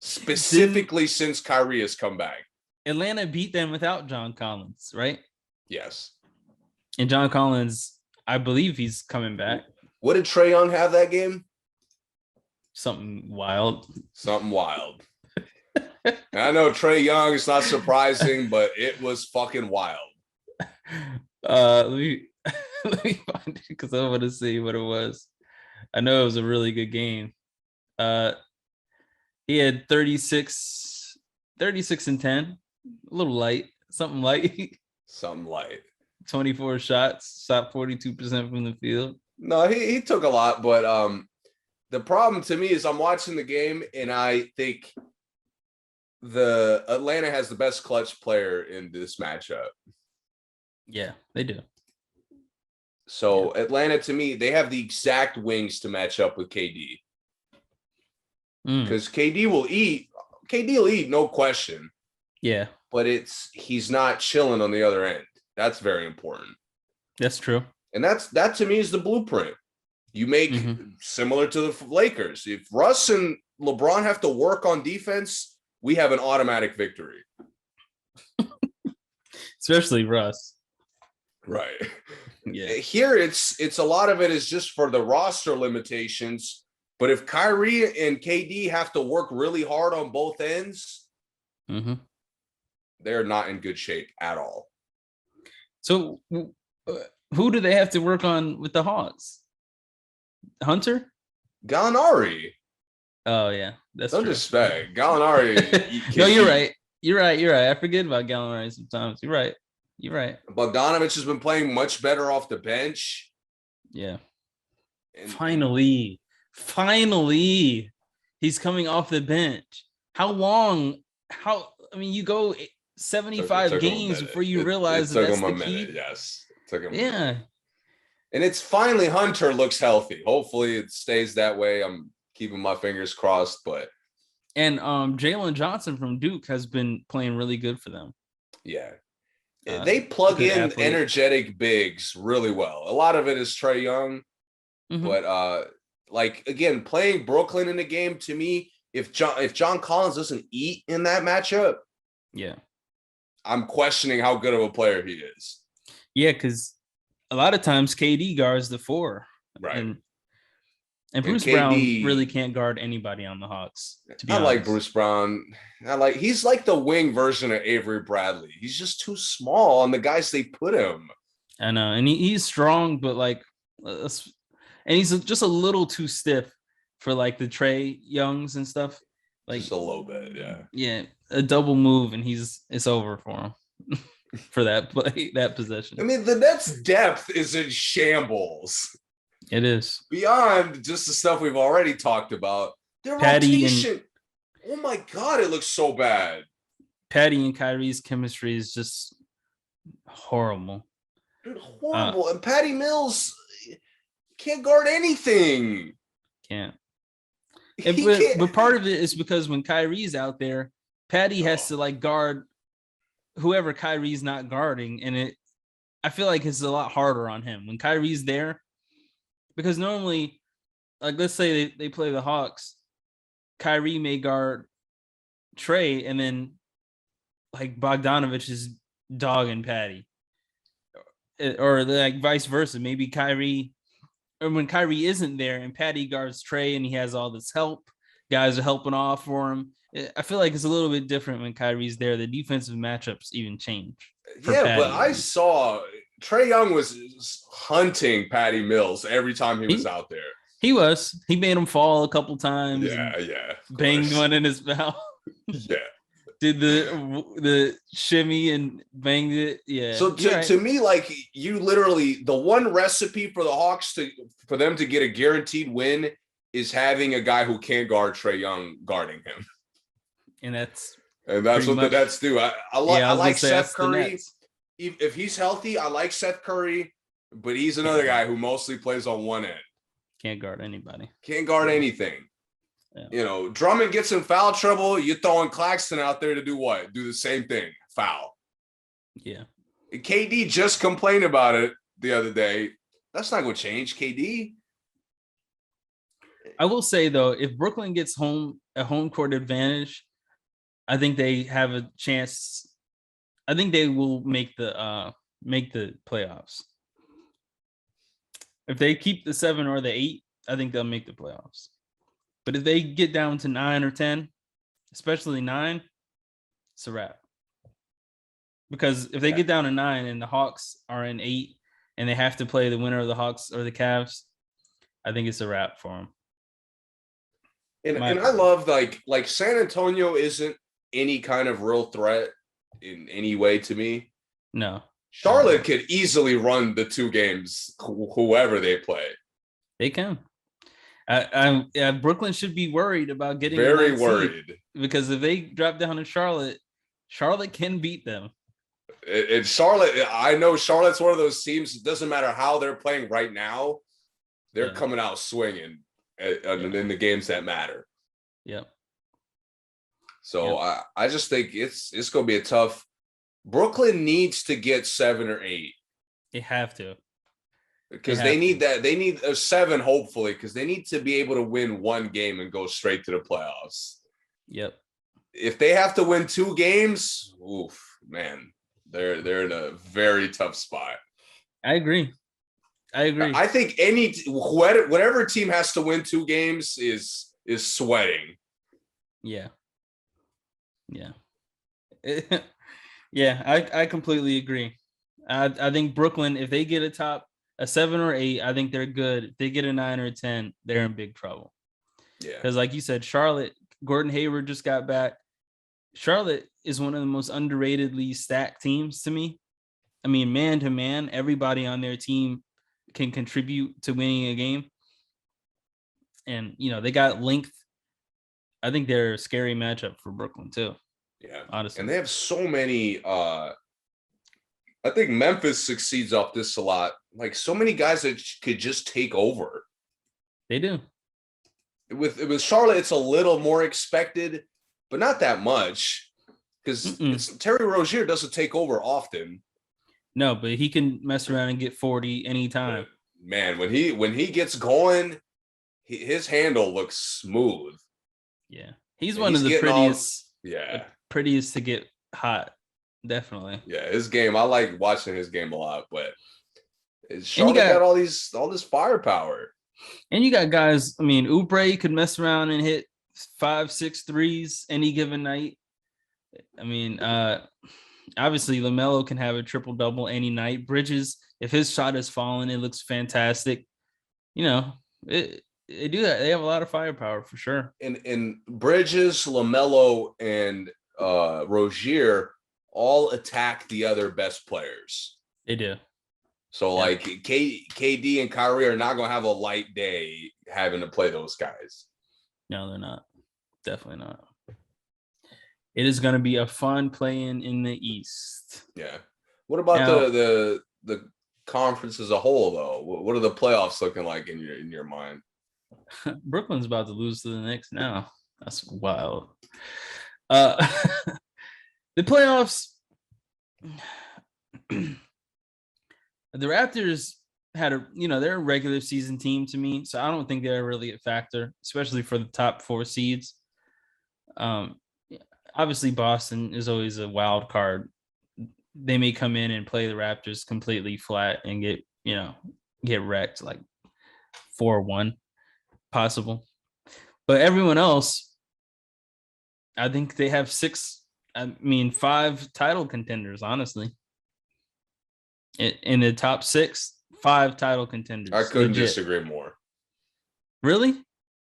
[SPEAKER 1] Specifically since Kyrie has come back.
[SPEAKER 2] Atlanta beat them without John Collins, right?
[SPEAKER 1] Yes.
[SPEAKER 2] And John Collins, I believe he's coming back.
[SPEAKER 1] What did Trae Young have that game?
[SPEAKER 2] Something wild.
[SPEAKER 1] And I know Trae Young, it's not surprising, but it was fucking wild.
[SPEAKER 2] Let me find it because I want to see what it was. I know it was a really good game. He had 36 and 10. A little light. Something light. 24 shots, shot 42% from the field.
[SPEAKER 1] No, he took a lot, but the problem to me is I'm watching the game and I think the Atlanta has the best clutch player in this matchup.
[SPEAKER 2] Yeah, they do.
[SPEAKER 1] So Atlanta, to me, they have the exact wings to match up with KD. Because KD will eat, no question.
[SPEAKER 2] Yeah.
[SPEAKER 1] But he's not chilling on the other end. That's very important.
[SPEAKER 2] That's true.
[SPEAKER 1] And that to me is the blueprint. You make similar to the Lakers. If Russ and LeBron have to work on defense, we have an automatic victory.
[SPEAKER 2] Especially Russ.
[SPEAKER 1] Right.
[SPEAKER 2] Yeah.
[SPEAKER 1] Here it's a lot of it is just for the roster limitations. But if Kyrie and KD have to work really hard on both ends, they're not in good shape at all.
[SPEAKER 2] So who do they have to work on with the Hawks? Hunter?
[SPEAKER 1] Gallinari.
[SPEAKER 2] Oh, yeah. That's
[SPEAKER 1] Don't disrespect. Gallinari.
[SPEAKER 2] No, you're right. You're right. I forget about Gallinari sometimes. You're right.
[SPEAKER 1] Bogdanovich has been playing much better off the bench.
[SPEAKER 2] Yeah. Finally, he's coming off the bench. How long? You go 75 games before you realize that's the key.
[SPEAKER 1] Yes. It took him a
[SPEAKER 2] minute.
[SPEAKER 1] And it's finally Hunter looks healthy. Hopefully it stays that way. I'm keeping my fingers crossed, but
[SPEAKER 2] And Jalen Johnson from Duke has been playing really good for them.
[SPEAKER 1] Yeah. They plug
[SPEAKER 2] good
[SPEAKER 1] in
[SPEAKER 2] athlete.
[SPEAKER 1] energetic bigs really well. A lot of it is Trae Young, but like again, playing Brooklyn in the game to me, if John Collins doesn't eat in that matchup,
[SPEAKER 2] yeah,
[SPEAKER 1] I'm questioning how good of a player he is.
[SPEAKER 2] Yeah, because a lot of times KD guards the 4,
[SPEAKER 1] Right.
[SPEAKER 2] and Bruce Brown really can't guard anybody on the Hawks. To be honest,
[SPEAKER 1] like Bruce Brown. He's like the wing version of Avery Bradley. He's just too small on the guys they put him.
[SPEAKER 2] I know, and he's strong, but like, and he's just a little too stiff for like the Trae Youngs and stuff. Like
[SPEAKER 1] just a little bit, yeah.
[SPEAKER 2] Yeah, a double move and it's over for him for that play, that possession.
[SPEAKER 1] I mean, the Nets' depth is in shambles.
[SPEAKER 2] It is.
[SPEAKER 1] Beyond just the stuff we've already talked about. Their rotation. Oh my God, it looks so bad.
[SPEAKER 2] Patty and Kyrie's chemistry is just horrible.
[SPEAKER 1] Horrible. And Patty Mills can't guard anything.
[SPEAKER 2] Can't. But part of it is because when Kyrie's out there, Patty has to like guard whoever Kyrie's not guarding. And I feel like it's a lot harder on him when Kyrie's there. Because normally, like let's say they play the Hawks, Kyrie may guard Trae, and then like Bogdanovich is dogging Patty, or like vice versa. Maybe Kyrie, or when Kyrie isn't there and Patty guards Trae, and he has all this help, guys are helping off for him. I feel like it's a little bit different when Kyrie's there. The defensive matchups even change.
[SPEAKER 1] Yeah, Patty. But I saw Trae Young was hunting Patty Mills every time he was out there.
[SPEAKER 2] He made him fall a couple times.
[SPEAKER 1] Yeah.
[SPEAKER 2] Banged one in his mouth.
[SPEAKER 1] Yeah.
[SPEAKER 2] Did the shimmy and banged it. Yeah.
[SPEAKER 1] So to me, like you literally, the one recipe for the Hawks for them to get a guaranteed win is having a guy who can't guard Trae Young guarding him.
[SPEAKER 2] And that's
[SPEAKER 1] what the Nets do. I like Seth Curry. If he's healthy, I like Seth Curry, but he's another guy who mostly plays on one end.
[SPEAKER 2] Can't guard anybody.
[SPEAKER 1] Can't guard anything. Yeah. You know, Drummond gets in foul trouble. You're throwing Claxton out there to do what? Do the same thing. Foul.
[SPEAKER 2] Yeah.
[SPEAKER 1] And KD just complained about it the other day. That's not going to change, KD.
[SPEAKER 2] I will say, though, if Brooklyn gets a home court advantage, I think they have a chance. I think they will make the playoffs. If they keep the 7 or the 8, I think they'll make the playoffs. But if they get down to 9 or 10, especially 9, it's a wrap. Because if they get down to 9 and the Hawks are in 8 and they have to play the winner of the Hawks or the Cavs, I think it's a wrap for them.
[SPEAKER 1] And I love like San Antonio isn't any kind of real threat in any way to me.
[SPEAKER 2] No.
[SPEAKER 1] Charlotte could easily run the 2 games, whoever they play.
[SPEAKER 2] They can. Brooklyn should be worried about getting
[SPEAKER 1] very worried
[SPEAKER 2] because if they drop down to Charlotte can beat them.
[SPEAKER 1] And Charlotte, I know Charlotte's one of those teams. It doesn't matter how they're playing right now, they're coming out swinging in the games that matter.
[SPEAKER 2] Yep.
[SPEAKER 1] So I just think it's going to be a tough. Brooklyn needs to get 7 or 8.
[SPEAKER 2] They have to.
[SPEAKER 1] Because they need that. They need a 7, hopefully, because they need to be able to win 1 game and go straight to the playoffs.
[SPEAKER 2] Yep.
[SPEAKER 1] If they have to win 2 games, oof, man, they're in a very tough spot.
[SPEAKER 2] I agree.
[SPEAKER 1] I think whatever team has to win 2 games is sweating.
[SPEAKER 2] Yeah. Yeah. I completely agree. I think Brooklyn, if they get a 7 or 8, I think they're good. If they get a 9 or 10, they're in big trouble.
[SPEAKER 1] Yeah.
[SPEAKER 2] Because like you said, Charlotte, Gordon Hayward just got back. Charlotte is one of the most underratedly stacked teams to me. I mean, man to man, everybody on their team can contribute to winning a game. And, they got length. I think they're a scary matchup for Brooklyn too.
[SPEAKER 1] Yeah.
[SPEAKER 2] Honestly.
[SPEAKER 1] And they have so many I think Memphis succeeds off this a lot. Like so many guys that could just take over.
[SPEAKER 2] They do.
[SPEAKER 1] with Charlotte, it's a little more expected, but not that much because Terry Rozier doesn't take over often.
[SPEAKER 2] No, but he can mess around and get 40 anytime.
[SPEAKER 1] But man, when he gets going, his handle looks smooth.
[SPEAKER 2] Yeah, he's one of the prettiest.
[SPEAKER 1] The
[SPEAKER 2] prettiest to get hot. Definitely.
[SPEAKER 1] Yeah, his game. I like watching his game a lot, but Charlotte got all this firepower.
[SPEAKER 2] And you got guys. I mean, Oubre could mess around and hit 5-6 threes any given night. I mean, obviously LaMelo can have a triple double any night. Bridges, if his shot is falling, it looks fantastic. You know, they have a lot of firepower for sure.
[SPEAKER 1] And Bridges, LaMelo, and Rozier all attack the other best players.
[SPEAKER 2] They do.
[SPEAKER 1] So like KD and Kyrie are not gonna have a light day having to play those guys.
[SPEAKER 2] No, they're not. Definitely not. It is going to be a fun playing in the East.
[SPEAKER 1] Yeah. What about the conference as a whole, though? What are the playoffs looking like in your mind?
[SPEAKER 2] Brooklyn's about to lose to the Knicks now. That's wild. The playoffs. The Raptors they're a regular season team to me, so I don't think they're really a factor, especially for the top 4 seeds. Obviously, Boston is always a wild card. They may come in and play the Raptors completely flat and get wrecked, like 4-1 possible. But everyone else, I think they have 5 title contenders, honestly. In the top 6, 5 title contenders.
[SPEAKER 1] I couldn't disagree more.
[SPEAKER 2] Really?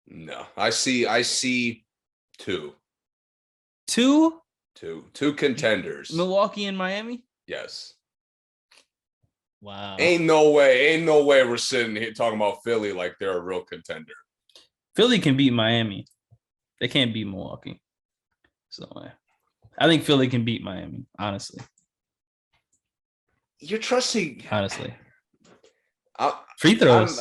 [SPEAKER 1] No, I see 2.
[SPEAKER 2] 2
[SPEAKER 1] contenders.
[SPEAKER 2] Milwaukee and Miami?
[SPEAKER 1] Yes.
[SPEAKER 2] Wow.
[SPEAKER 1] Ain't no way we're sitting here talking about Philly like they're a real contender.
[SPEAKER 2] Philly can beat Miami. They can't beat Milwaukee. So I think Philly can beat Miami, honestly.
[SPEAKER 1] You're trusting.
[SPEAKER 2] Honestly. Free throws.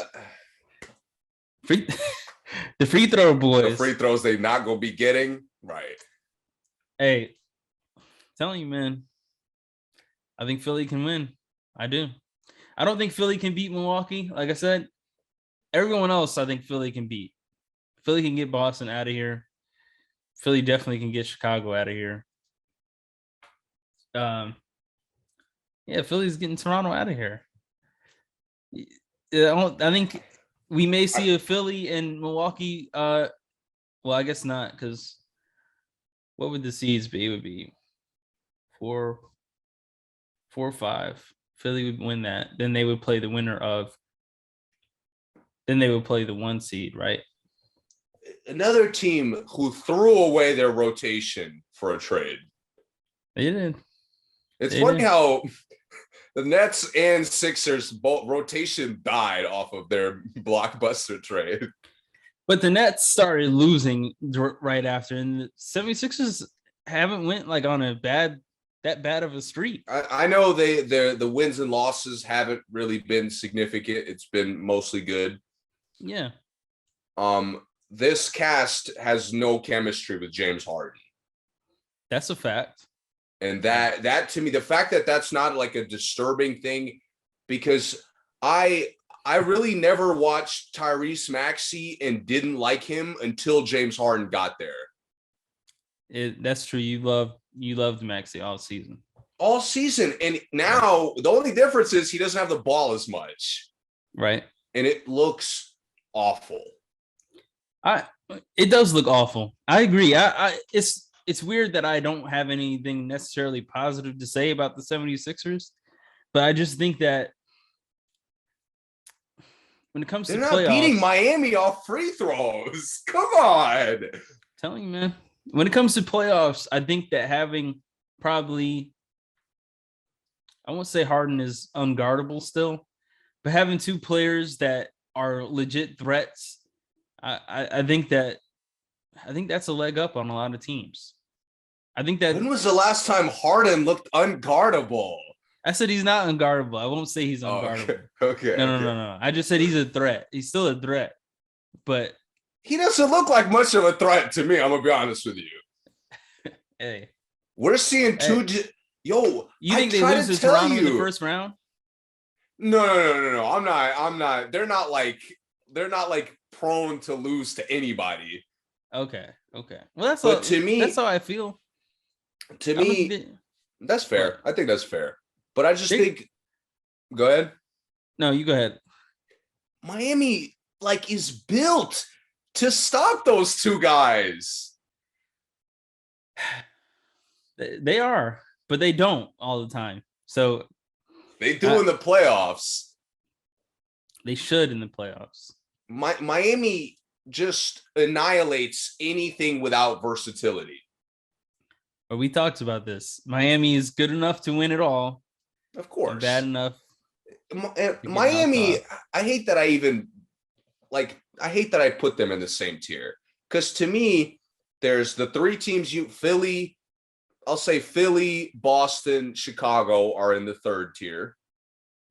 [SPEAKER 2] The free throw boys.
[SPEAKER 1] The free throws they not going to be getting. Right.
[SPEAKER 2] Hey, telling you, man, I think Philly can win. I do. I don't think Philly can beat Milwaukee. Like I said, everyone else, I think Philly can beat. Philly can get Boston out of here. Philly definitely can get Chicago out of here. Philly's getting Toronto out of here. I think we may see a Philly and Milwaukee. Well, I guess not, because what would the seeds be? It would be 4 or 5. Philly would win that. Then they would play the winner of. Then they would play the 1 seed, right?
[SPEAKER 1] Another team who threw away their rotation for a trade.
[SPEAKER 2] They did.
[SPEAKER 1] It's funny how the Nets and Sixers both rotation died off of their blockbuster trade.
[SPEAKER 2] But the Nets started losing right after, and the 76ers haven't went like on that bad of a streak.
[SPEAKER 1] I know the wins and losses haven't really been significant. It's been mostly good.
[SPEAKER 2] Yeah.
[SPEAKER 1] This cast has no chemistry with James Harden.
[SPEAKER 2] That's a fact.
[SPEAKER 1] And that to me, the fact that that's not like a disturbing thing, because I really never watched Tyrese Maxey and didn't like him until James Harden got there.
[SPEAKER 2] That's true. You loved Maxey all season.
[SPEAKER 1] All season. And now the only difference is he doesn't have the ball as much.
[SPEAKER 2] Right.
[SPEAKER 1] And it looks awful.
[SPEAKER 2] It does look awful. I agree. It's weird that I don't have anything necessarily positive to say about the 76ers, but I just think that when it comes
[SPEAKER 1] They're
[SPEAKER 2] to
[SPEAKER 1] not
[SPEAKER 2] playoffs,
[SPEAKER 1] beating Miami off free throws. Come on.
[SPEAKER 2] Telling you, man. When it comes to playoffs, I think that having probably, I won't say Harden is unguardable still, but having 2 players that are legit threats, I think that's a leg up on a lot of teams. I think that.
[SPEAKER 1] When was the last time Harden looked unguardable?
[SPEAKER 2] I said he's not unguardable. I won't say he's unguardable.
[SPEAKER 1] Okay.
[SPEAKER 2] No. I just said he's a threat. He's still a threat, but
[SPEAKER 1] He doesn't look like much of a threat to me. I'm gonna be honest with you.
[SPEAKER 2] Hey,
[SPEAKER 1] We're seeing two. Yo,
[SPEAKER 2] you
[SPEAKER 1] I
[SPEAKER 2] think they
[SPEAKER 1] try
[SPEAKER 2] lose
[SPEAKER 1] to
[SPEAKER 2] to
[SPEAKER 1] tell
[SPEAKER 2] Toronto in the
[SPEAKER 1] you.
[SPEAKER 2] first round?
[SPEAKER 1] No. I'm not. They're not like prone to lose to anybody.
[SPEAKER 2] Okay. Well,
[SPEAKER 1] But
[SPEAKER 2] that's how I feel.
[SPEAKER 1] to
[SPEAKER 2] I'm a
[SPEAKER 1] me,
[SPEAKER 2] bit,
[SPEAKER 1] that's fair.
[SPEAKER 2] what?
[SPEAKER 1] I think that's fair. But I just
[SPEAKER 2] They,
[SPEAKER 1] think, go ahead.
[SPEAKER 2] no, you go ahead.
[SPEAKER 1] Miami is built to stop those two guys.
[SPEAKER 2] They are, but they don't all the time. So
[SPEAKER 1] They do in the playoffs.
[SPEAKER 2] they should in the playoffs.
[SPEAKER 1] Miami just annihilates anything without versatility.
[SPEAKER 2] But we talked about this. Miami is good enough to win it all.
[SPEAKER 1] Of course.
[SPEAKER 2] And bad enough.
[SPEAKER 1] Miami, I hate that I hate that I put them in the same tier. Because to me, there's the three teams I'll say Philly, Boston, Chicago are in the third tier.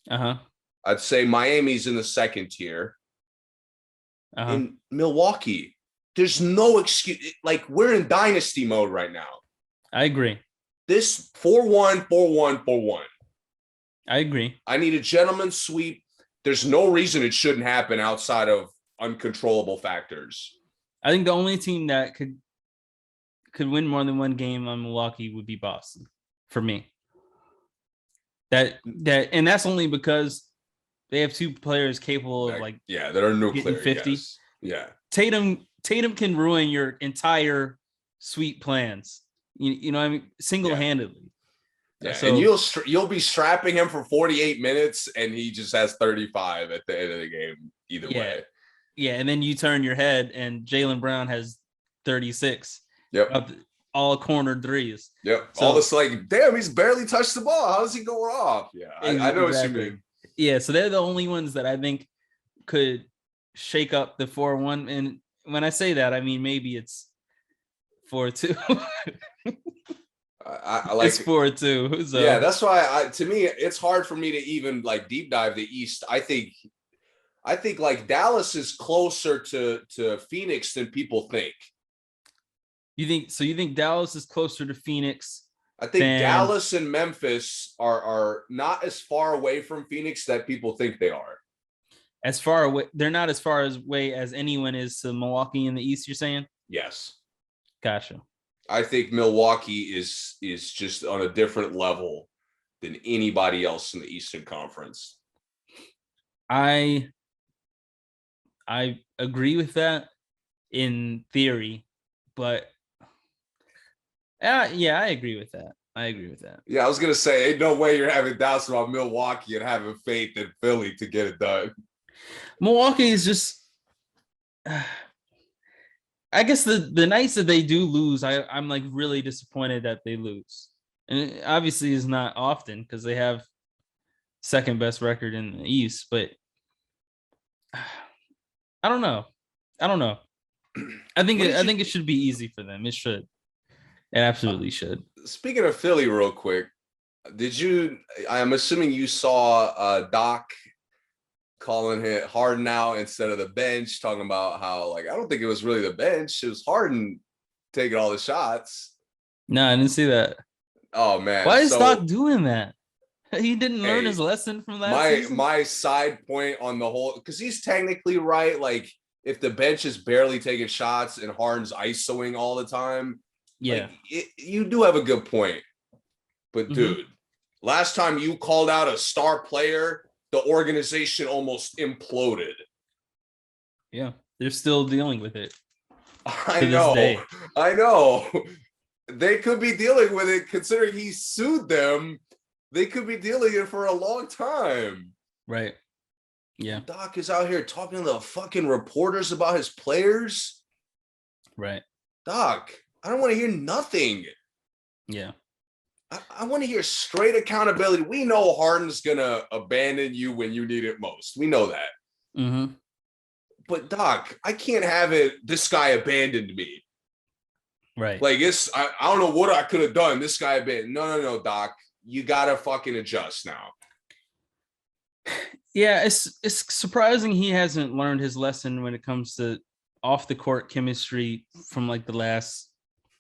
[SPEAKER 2] Uh-huh.
[SPEAKER 1] I'd say Miami's in the second tier.
[SPEAKER 2] Uh-huh.
[SPEAKER 1] In Milwaukee, there's no excuse. We're in dynasty mode right now.
[SPEAKER 2] I agree.
[SPEAKER 1] This 4-1, 4-1, 4-1.
[SPEAKER 2] I agree.
[SPEAKER 1] I need a gentleman's sweep. There's no reason it shouldn't happen outside of uncontrollable factors.
[SPEAKER 2] I think the only team that could win more than one game on Milwaukee would be Boston for me. And that's only because they have two players capable of
[SPEAKER 1] that are nuclear
[SPEAKER 2] 50.
[SPEAKER 1] Yes. Yeah.
[SPEAKER 2] Tatum can ruin your entire sweep plans. You know what I mean? Single-handedly.
[SPEAKER 1] Yeah.
[SPEAKER 2] So,
[SPEAKER 1] and you'll be strapping him for 48 minutes and he just has 35 at the end of the game either way.
[SPEAKER 2] Yeah, and then you turn your head and Jaylen Brown has 36.
[SPEAKER 1] Yep.
[SPEAKER 2] All cornered threes.
[SPEAKER 1] Yep. So, all this damn, he's barely touched the ball. How's he going off? Yeah, I know what you mean.
[SPEAKER 2] Yeah, so they're the only ones that I think could shake up the 4-1. And when I say that, I mean maybe it's 4-2. It's 4-2. So.
[SPEAKER 1] Yeah, that's why to me it's hard for me to even deep dive the East. I think Dallas is closer to Phoenix than people think.
[SPEAKER 2] You think Dallas is closer to Phoenix?
[SPEAKER 1] I think Dallas and Memphis are not as far away from Phoenix that people think they are.
[SPEAKER 2] As far away, they're not as far away as anyone is to Milwaukee in the East, you're saying?
[SPEAKER 1] Yes.
[SPEAKER 2] Gotcha.
[SPEAKER 1] I think Milwaukee is just on a different level than anybody else in the Eastern Conference.
[SPEAKER 2] I agree with that in theory, but yeah, I agree with that.
[SPEAKER 1] Yeah, I was gonna say, ain't no way you're having doubts about Milwaukee and having faith in Philly to get it done.
[SPEAKER 2] Milwaukee is just, I guess the nights that they do lose, I'm really disappointed that they lose, and it obviously is not often because they have second best record in the East, but I don't know. I think it should be easy for them. It should. It absolutely should.
[SPEAKER 1] Speaking of Philly, real quick, I'm assuming you saw Doc calling it Harden out instead of the bench, talking about how I don't think it was really the bench. It was Harden taking all the shots.
[SPEAKER 2] No, I didn't see that.
[SPEAKER 1] Oh, man.
[SPEAKER 2] Why is Doc doing that? He didn't learn his lesson from that season?
[SPEAKER 1] My side point on the whole, because he's technically right. If the bench is barely taking shots and Harden's ISOing all the time,
[SPEAKER 2] yeah,
[SPEAKER 1] you do have a good point. But dude, last time you called out a star player, the organization almost imploded.
[SPEAKER 2] Yeah, they're still dealing with it.
[SPEAKER 1] I know. They could be dealing with it considering he sued them. They could be dealing it for a long time.
[SPEAKER 2] Right. Yeah.
[SPEAKER 1] Doc is out here talking to the fucking reporters about his players.
[SPEAKER 2] Right.
[SPEAKER 1] Doc, I don't want to hear nothing.
[SPEAKER 2] Yeah.
[SPEAKER 1] I want to hear straight accountability. We know Harden's going to abandon you when you need it most. We know that.
[SPEAKER 2] Mm-hmm.
[SPEAKER 1] But Doc, I can't have this guy abandoned me.
[SPEAKER 2] Right.
[SPEAKER 1] I don't know what I could have done. This guy abandoned. No, Doc. You got to fucking adjust now.
[SPEAKER 2] Yeah, it's surprising he hasn't learned his lesson when it comes to off the court chemistry from like the last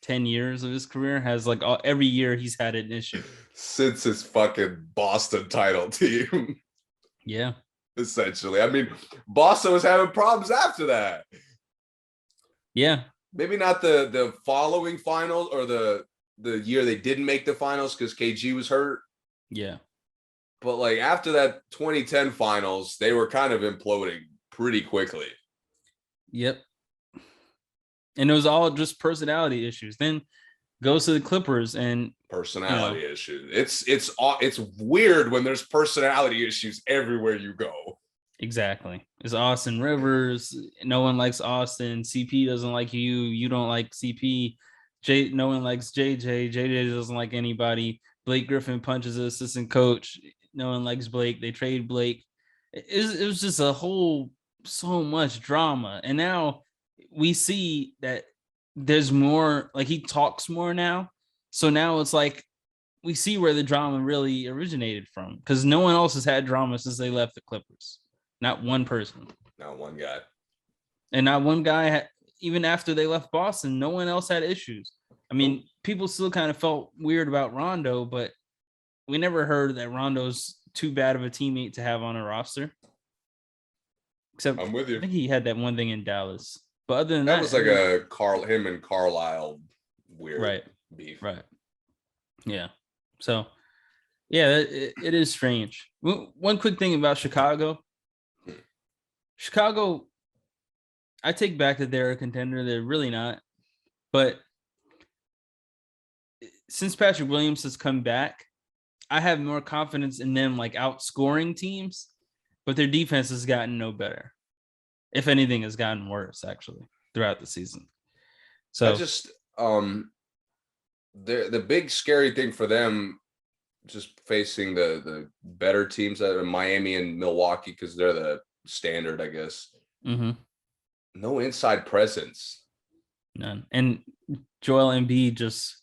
[SPEAKER 2] 10 years of his career has like every year he's had an issue
[SPEAKER 1] since his fucking Boston title team.
[SPEAKER 2] Yeah.
[SPEAKER 1] Essentially. I mean, Boston was having problems after that.
[SPEAKER 2] Yeah.
[SPEAKER 1] Maybe not the following finals or the year they didn't make the finals because KG was hurt.
[SPEAKER 2] Yeah.
[SPEAKER 1] But like after that 2010 finals, they were kind of imploding pretty quickly.
[SPEAKER 2] Yep. And it was all just personality issues. Then goes to the Clippers and
[SPEAKER 1] personality issues. It's weird when there's personality issues everywhere you go.
[SPEAKER 2] Exactly. It's Austin Rivers. No one likes Austin. CP doesn't like you. You don't like CP. No one likes JJ. JJ doesn't like anybody. Blake Griffin punches the assistant coach. No one likes Blake. They trade Blake. It was just a whole so much drama. And now we see that there's more, like he talks more now. So now it's like we see where the drama really originated from because no one else has had drama since they left the Clippers. Not one person.
[SPEAKER 1] Not one guy.
[SPEAKER 2] And not one guy, even after they left Boston, no one else had issues. I mean, people still kind of felt weird about Rondo, but we never heard that Rondo's too bad of a teammate to have on a roster. Except
[SPEAKER 1] I'm with you.
[SPEAKER 2] I think he had that one thing in Dallas. But other than
[SPEAKER 1] that was like him and Carlisle weird beef.
[SPEAKER 2] Right. Yeah. So, yeah, it is strange. One quick thing about Chicago. Chicago, I take back that they're a contender. They're really not. But since Patrick Williams has come back, I have more confidence in them like outscoring teams, but their defense has gotten no better. If anything, has gotten worse actually throughout the season. So
[SPEAKER 1] I just the big scary thing for them just facing the better teams that are Miami and Milwaukee because they're the standard, I guess.
[SPEAKER 2] Mm-hmm.
[SPEAKER 1] No inside presence.
[SPEAKER 2] None. And Joel Embiid just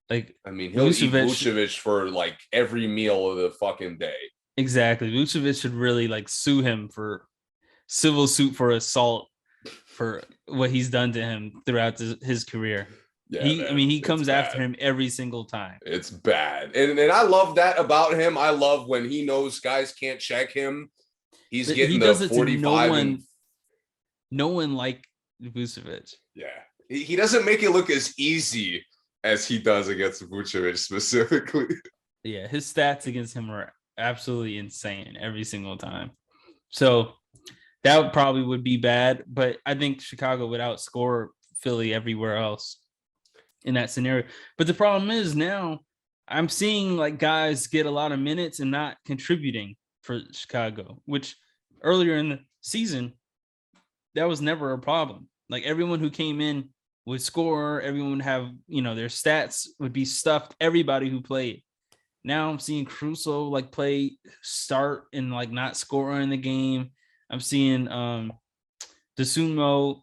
[SPEAKER 2] like,
[SPEAKER 1] I mean, he'll eat Vucevic for like every meal of the fucking day.
[SPEAKER 2] Exactly. Vucevic should really like sue him for civil suit for assault for what he's done to him throughout his career. Yeah, he comes after him every single time.
[SPEAKER 1] It's bad. And I love that about him. I love when he knows guys can't check him. He's getting the 45.
[SPEAKER 2] No one like Vucevic.
[SPEAKER 1] Yeah. He doesn't make it look as easy as he does against Vucevic specifically.
[SPEAKER 2] Yeah, his stats against him are absolutely insane every single time. So that probably would be bad, but I think Chicago would outscore Philly everywhere else in that scenario. But the problem is now I'm seeing like guys get a lot of minutes and not contributing for Chicago, which earlier in the season, that was never a problem. Like everyone who came in would score, everyone would have, their stats would be stuffed, everybody who played. Now I'm seeing Caruso like start and like not score in the game. I'm seeing DeSumo,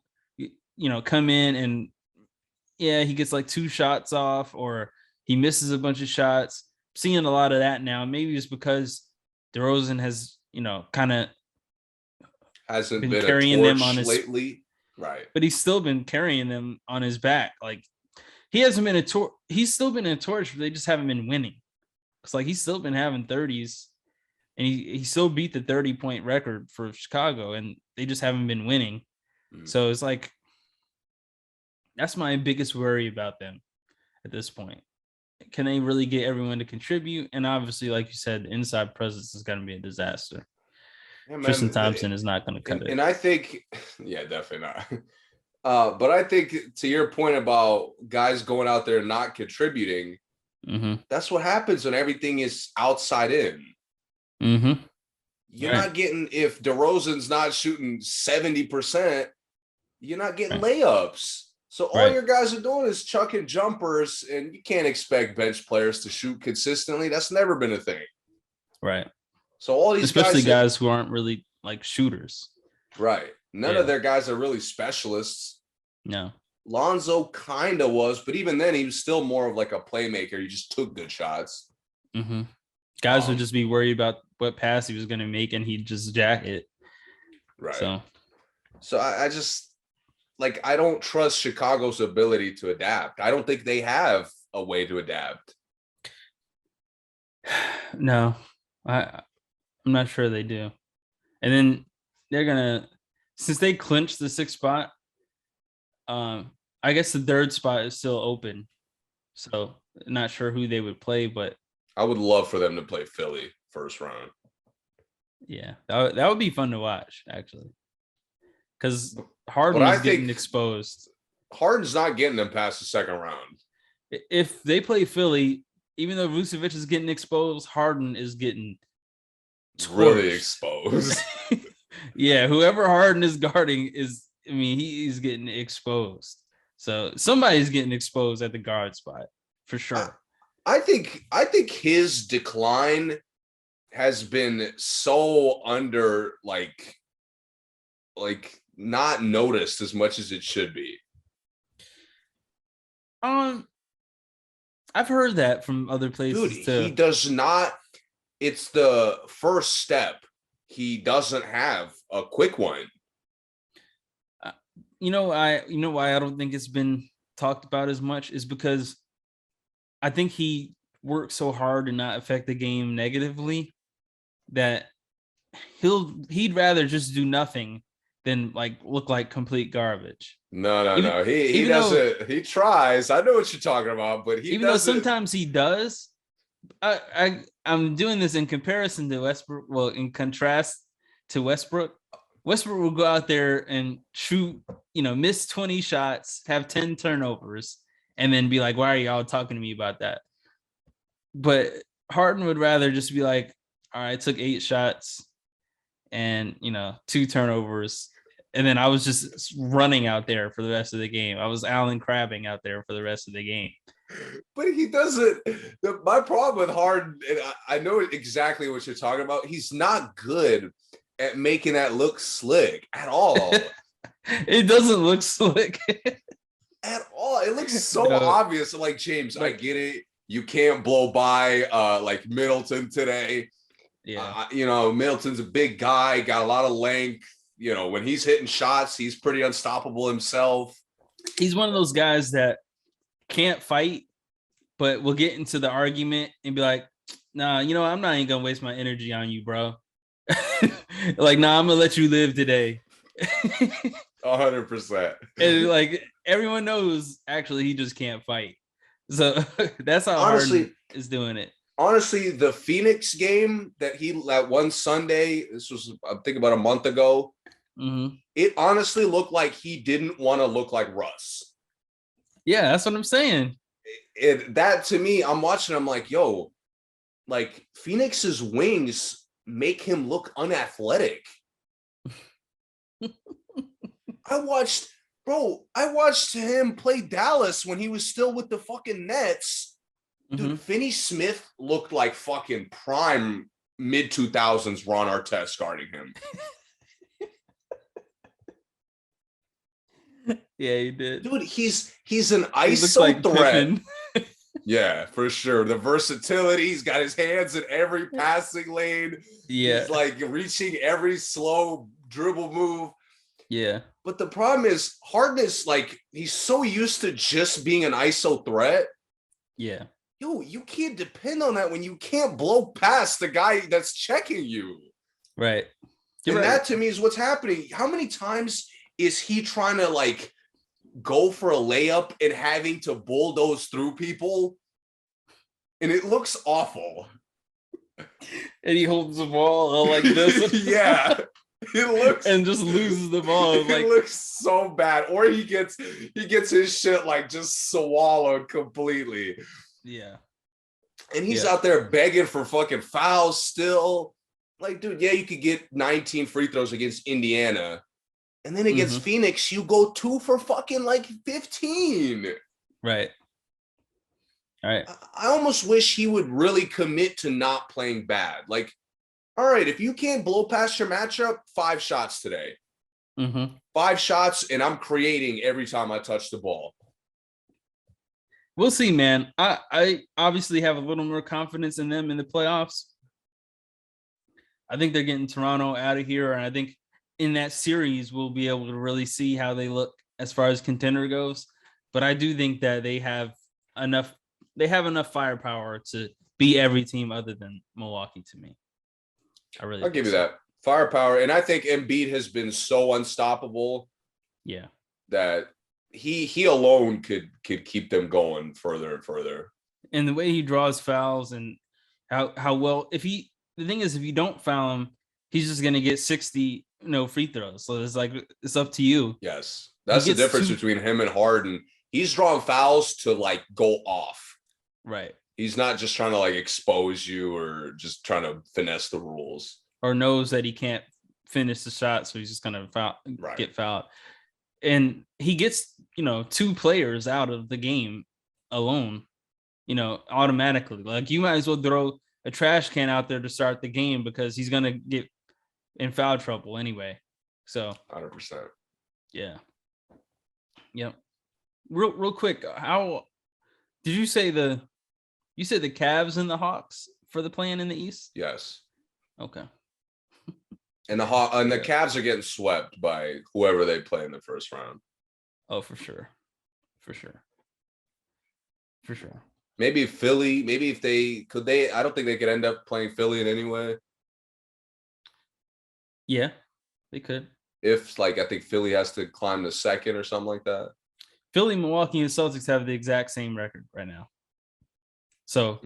[SPEAKER 2] come in and he gets like 2 shots off or he misses a bunch of shots. I'm seeing a lot of that now. Maybe it's because DeRozan has, kind of
[SPEAKER 1] hasn't been carrying them on his lately. Right.
[SPEAKER 2] But he's still been carrying them on his back. Like he hasn't been he's still been a torch, but they just haven't been winning. It's like he's still been having 30s and he still beat the 30-point record for Chicago and they just haven't been winning. So it's like, that's my biggest worry about them at this point. Can they really get everyone to contribute? And obviously, like you said, the inside presence is going to be a disaster. Yeah, Tristan Thompson is not going to cut it.
[SPEAKER 1] And I think, yeah, definitely not. But I think to your point about guys going out there and not contributing, that's what happens when everything is outside in. You're not getting, if DeRozan's not shooting 70%, you're not getting layups. So all your guys are doing is chucking jumpers, and you can't expect bench players to shoot consistently. That's never been a thing.
[SPEAKER 2] Right.
[SPEAKER 1] So all these
[SPEAKER 2] especially guys who aren't really like shooters.
[SPEAKER 1] Right. None of their guys are really specialists.
[SPEAKER 2] No.
[SPEAKER 1] Lonzo kind of was, but even then he was still more of like a playmaker. He just took good shots.
[SPEAKER 2] Guys would just be worried about what pass he was going to make, and he'd just jack it.
[SPEAKER 1] Right.
[SPEAKER 2] So
[SPEAKER 1] So I just like I don't trust Chicago's ability to adapt. I don't think they have a way to adapt.
[SPEAKER 2] No, I'm not sure they do. And then they're gonna, since they clinched the sixth spot, I guess the third spot is still open. So not sure who they would play, but
[SPEAKER 1] I would love for them to play Philly first round.
[SPEAKER 2] yeah, that would be fun to watch actually, because
[SPEAKER 1] But
[SPEAKER 2] Harden
[SPEAKER 1] I
[SPEAKER 2] is getting
[SPEAKER 1] think
[SPEAKER 2] exposed.
[SPEAKER 1] Harden's not getting them past the second round.
[SPEAKER 2] If they play Philly, even though Vucevic is getting exposed, Harden is getting
[SPEAKER 1] Really
[SPEAKER 2] torched.
[SPEAKER 1] exposed.
[SPEAKER 2] Yeah, whoever Harden is guarding is, I mean, he's getting exposed. So somebody's getting exposed at the guard spot for sure.
[SPEAKER 1] I think his decline has been so under like not noticed as much as it should be.
[SPEAKER 2] I've heard that from other places
[SPEAKER 1] Dude,
[SPEAKER 2] too.
[SPEAKER 1] he does not. It's the first step. He doesn't have a quick one.
[SPEAKER 2] You know why I don't think it's been talked about as much is because I think he worked so hard to not affect the game negatively that he'd rather just do nothing than like look like complete garbage.
[SPEAKER 1] No. He
[SPEAKER 2] Even though
[SPEAKER 1] doesn't. He tries. I know what you're talking about, but he
[SPEAKER 2] even though
[SPEAKER 1] doesn't.
[SPEAKER 2] sometimes he does, I'm doing this in comparison to Westbrook. Well, in contrast to Westbrook, Westbrook will go out there and shoot, miss 20 shots, have 10 turnovers, and then be like, "Why are y'all talking to me about that?" But Harden would rather just be like, "All right, I took 8 shots and 2 turnovers." And then I was just running out there for the rest of the game. I was Allen crabbing out there for the rest of the game.
[SPEAKER 1] But he doesn't. My problem with Harden, and I know exactly what you're talking about. He's not good at making that look slick at all.
[SPEAKER 2] It doesn't look slick
[SPEAKER 1] at all. It looks so
[SPEAKER 2] No.
[SPEAKER 1] obvious. I'm like, James, I get it. You can't blow by like Middleton today.
[SPEAKER 2] Yeah.
[SPEAKER 1] Middleton's a big guy, got a lot of length. When he's hitting shots, he's pretty unstoppable himself.
[SPEAKER 2] He's one of those guys that can't fight, but will get into the argument and be like, "Nah, I'm not even gonna waste my energy on you, bro." Like, nah, I'm gonna let you live today.
[SPEAKER 1] 100%.
[SPEAKER 2] And like everyone knows, actually, he just can't fight. So that's how
[SPEAKER 1] Honestly,
[SPEAKER 2] Harden is doing it.
[SPEAKER 1] Honestly, the Phoenix game that one Sunday, this was I think about a month ago.
[SPEAKER 2] Mm-hmm.
[SPEAKER 1] It honestly looked like he didn't want to look like Russ.
[SPEAKER 2] Yeah, that's what I'm saying.
[SPEAKER 1] That to me, I'm watching. I'm like, yo, like Phoenix's wings make him look unathletic. I watched him play Dallas when he was still with the fucking Nets. Dude, Finney Smith looked like fucking prime mid-2000s Ron Artest guarding him.
[SPEAKER 2] Yeah, he did.
[SPEAKER 1] Dude, he's an ISO threat. Yeah, for sure. The versatility, he's got his hands in every passing lane.
[SPEAKER 2] Yeah.
[SPEAKER 1] He's like reaching every slow dribble move.
[SPEAKER 2] Yeah.
[SPEAKER 1] But the problem is Harden is like, he's so used to just being an ISO threat.
[SPEAKER 2] Yeah.
[SPEAKER 1] Yo, you can't depend on that when you can't blow past the guy that's checking you.
[SPEAKER 2] Right.
[SPEAKER 1] And that to me is what's happening. How many times is he trying to like go for a layup and having to bulldoze through people? And it looks awful.
[SPEAKER 2] And he holds the ball like this.
[SPEAKER 1] Yeah. It looks
[SPEAKER 2] and just loses the ball.
[SPEAKER 1] It looks so bad. Or he gets his shit like just swallowed completely.
[SPEAKER 2] Yeah.
[SPEAKER 1] And he's out there begging for fucking fouls still. Like, dude, yeah, you could get 19 free throws against Indiana. And then against Phoenix, you go 2 for fucking like 15.
[SPEAKER 2] Right. All right.
[SPEAKER 1] I almost wish he would really commit to not playing bad. Like, all right, if you can't blow past your matchup, 5 shots today. 5 shots, and I'm creating every time I touch the ball.
[SPEAKER 2] We'll see, man. I obviously have a little more confidence in them in the playoffs. I think they're getting Toronto out of here, and I think in that series we'll be able to really see how they look as far as contender goes. But I do think that they have enough firepower to beat every team other than Milwaukee to me.
[SPEAKER 1] I'll give you that firepower. And I think Embiid has been so unstoppable.
[SPEAKER 2] Yeah.
[SPEAKER 1] That he alone could keep them going further and further.
[SPEAKER 2] And the way he draws fouls and how well, the thing is, if you don't foul him, he's just going to get 60 free throws. So it's up to you.
[SPEAKER 1] Yes. That's the difference between him and Harden. He's drawing fouls to like go off.
[SPEAKER 2] Right.
[SPEAKER 1] He's not just trying to like expose you or just trying to finesse the rules.
[SPEAKER 2] Or knows that he can't finish the shot, so he's just going to get fouled. And he gets, 2 players out of the game alone, automatically. Like, you might as well throw a trash can out there to start the game because he's going to get in foul trouble anyway. So
[SPEAKER 1] 100%.
[SPEAKER 2] Yeah. Yep. Real quick, how did you say you said the Cavs and the Hawks for the play-in in the East?
[SPEAKER 1] Yes.
[SPEAKER 2] Okay.
[SPEAKER 1] And the Cavs are getting swept by whoever they play in the first round.
[SPEAKER 2] Oh, for sure.
[SPEAKER 1] Maybe Philly. Maybe if they I don't think they could end up playing Philly in any way.
[SPEAKER 2] Yeah, they could.
[SPEAKER 1] If I think Philly has to climb to second or something like that.
[SPEAKER 2] Philly, Milwaukee, and Celtics have the exact same record right now. So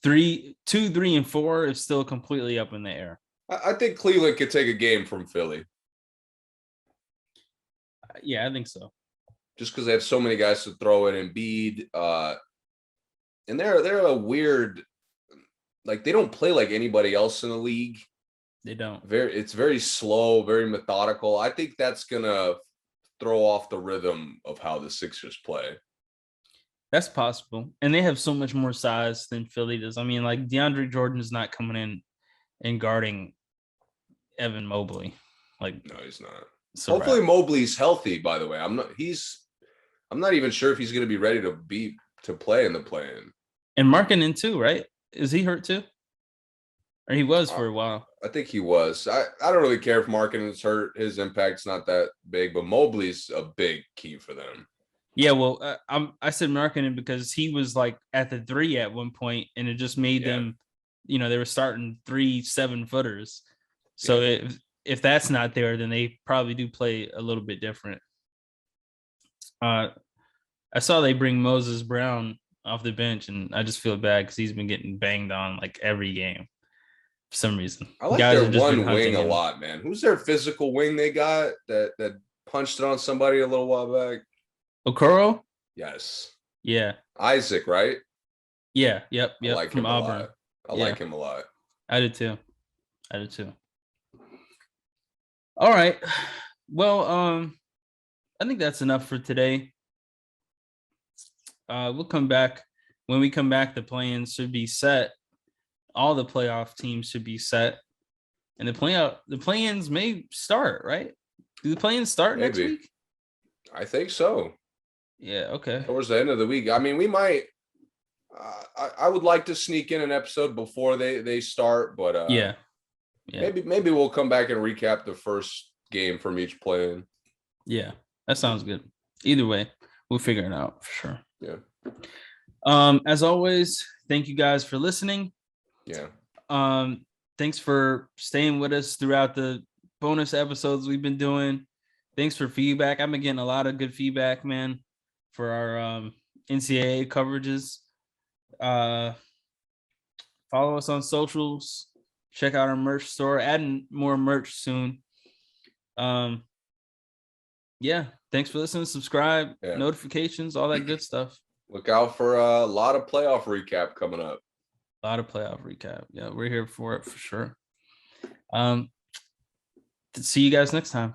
[SPEAKER 2] 2, 3, and 4 is still completely up in the air.
[SPEAKER 1] I think Cleveland could take a game from Philly.
[SPEAKER 2] Yeah, I think so.
[SPEAKER 1] Just because they have so many guys to throw in Embiid. And they're a weird, they don't play like anybody else in the league.
[SPEAKER 2] They don't.
[SPEAKER 1] It's very slow, very methodical. I think that's gonna throw off the rhythm of how the Sixers play.
[SPEAKER 2] That's possible. And they have so much more size than Philly does. I mean, DeAndre Jordan is not coming in and guarding Evan Mobley.
[SPEAKER 1] No, he's not. Hopefully Mobley's healthy, by the way. I'm not even sure if he's gonna be ready to play in the play-in.
[SPEAKER 2] And Markkanen too, right? Is he hurt too? Or he was for a while.
[SPEAKER 1] I think he was. I don't really care if Markkanen's hurt. His impact's not that big, but Mobley's a big key for them.
[SPEAKER 2] Yeah, well, I said Markkanen because he was at the 3 at one point, and it just made them, they were starting 3 7-footers. So if that's not there, then they probably do play a little bit different. I saw they bring Moses Brown off the bench, and I just feel bad because he's been getting banged on every game for some reason.
[SPEAKER 1] I like their one wing a lot, man. Who's their physical wing they got that punched it on somebody a little while back?
[SPEAKER 2] Okoro?
[SPEAKER 1] Yes.
[SPEAKER 2] Yeah.
[SPEAKER 1] Isaac, right?
[SPEAKER 2] Yeah. Yep.
[SPEAKER 1] I like
[SPEAKER 2] from
[SPEAKER 1] him
[SPEAKER 2] Auburn.
[SPEAKER 1] a lot. I like him a lot.
[SPEAKER 2] I did too. All right. Well, I think that's enough for today. We'll come back. When we come back, the play-ins should be set. All the playoff teams should be set. And the play-ins may start, right? Do the play-ins start next week?
[SPEAKER 1] I think so.
[SPEAKER 2] Yeah, okay.
[SPEAKER 1] Towards the end of the week. I mean, we might I would like to sneak in an episode before they start, but
[SPEAKER 2] yeah.
[SPEAKER 1] Maybe we'll come back and recap the first game from each play-in.
[SPEAKER 2] Yeah, that sounds good. Either way, we'll figure it out for sure.
[SPEAKER 1] Yeah.
[SPEAKER 2] As always, thank you guys for listening.
[SPEAKER 1] Yeah.
[SPEAKER 2] Thanks for staying with us throughout the bonus episodes we've been doing. Thanks for feedback. I've been getting a lot of good feedback, man, for our NCAA coverages. Follow us on socials. Check out our merch store. Adding more merch soon. Yeah. Thanks for listening. Subscribe, notifications, all that good stuff.
[SPEAKER 1] Look out for a lot of playoff recap coming up.
[SPEAKER 2] A lot of playoff recap. Yeah, we're here for it for sure. See you guys next time.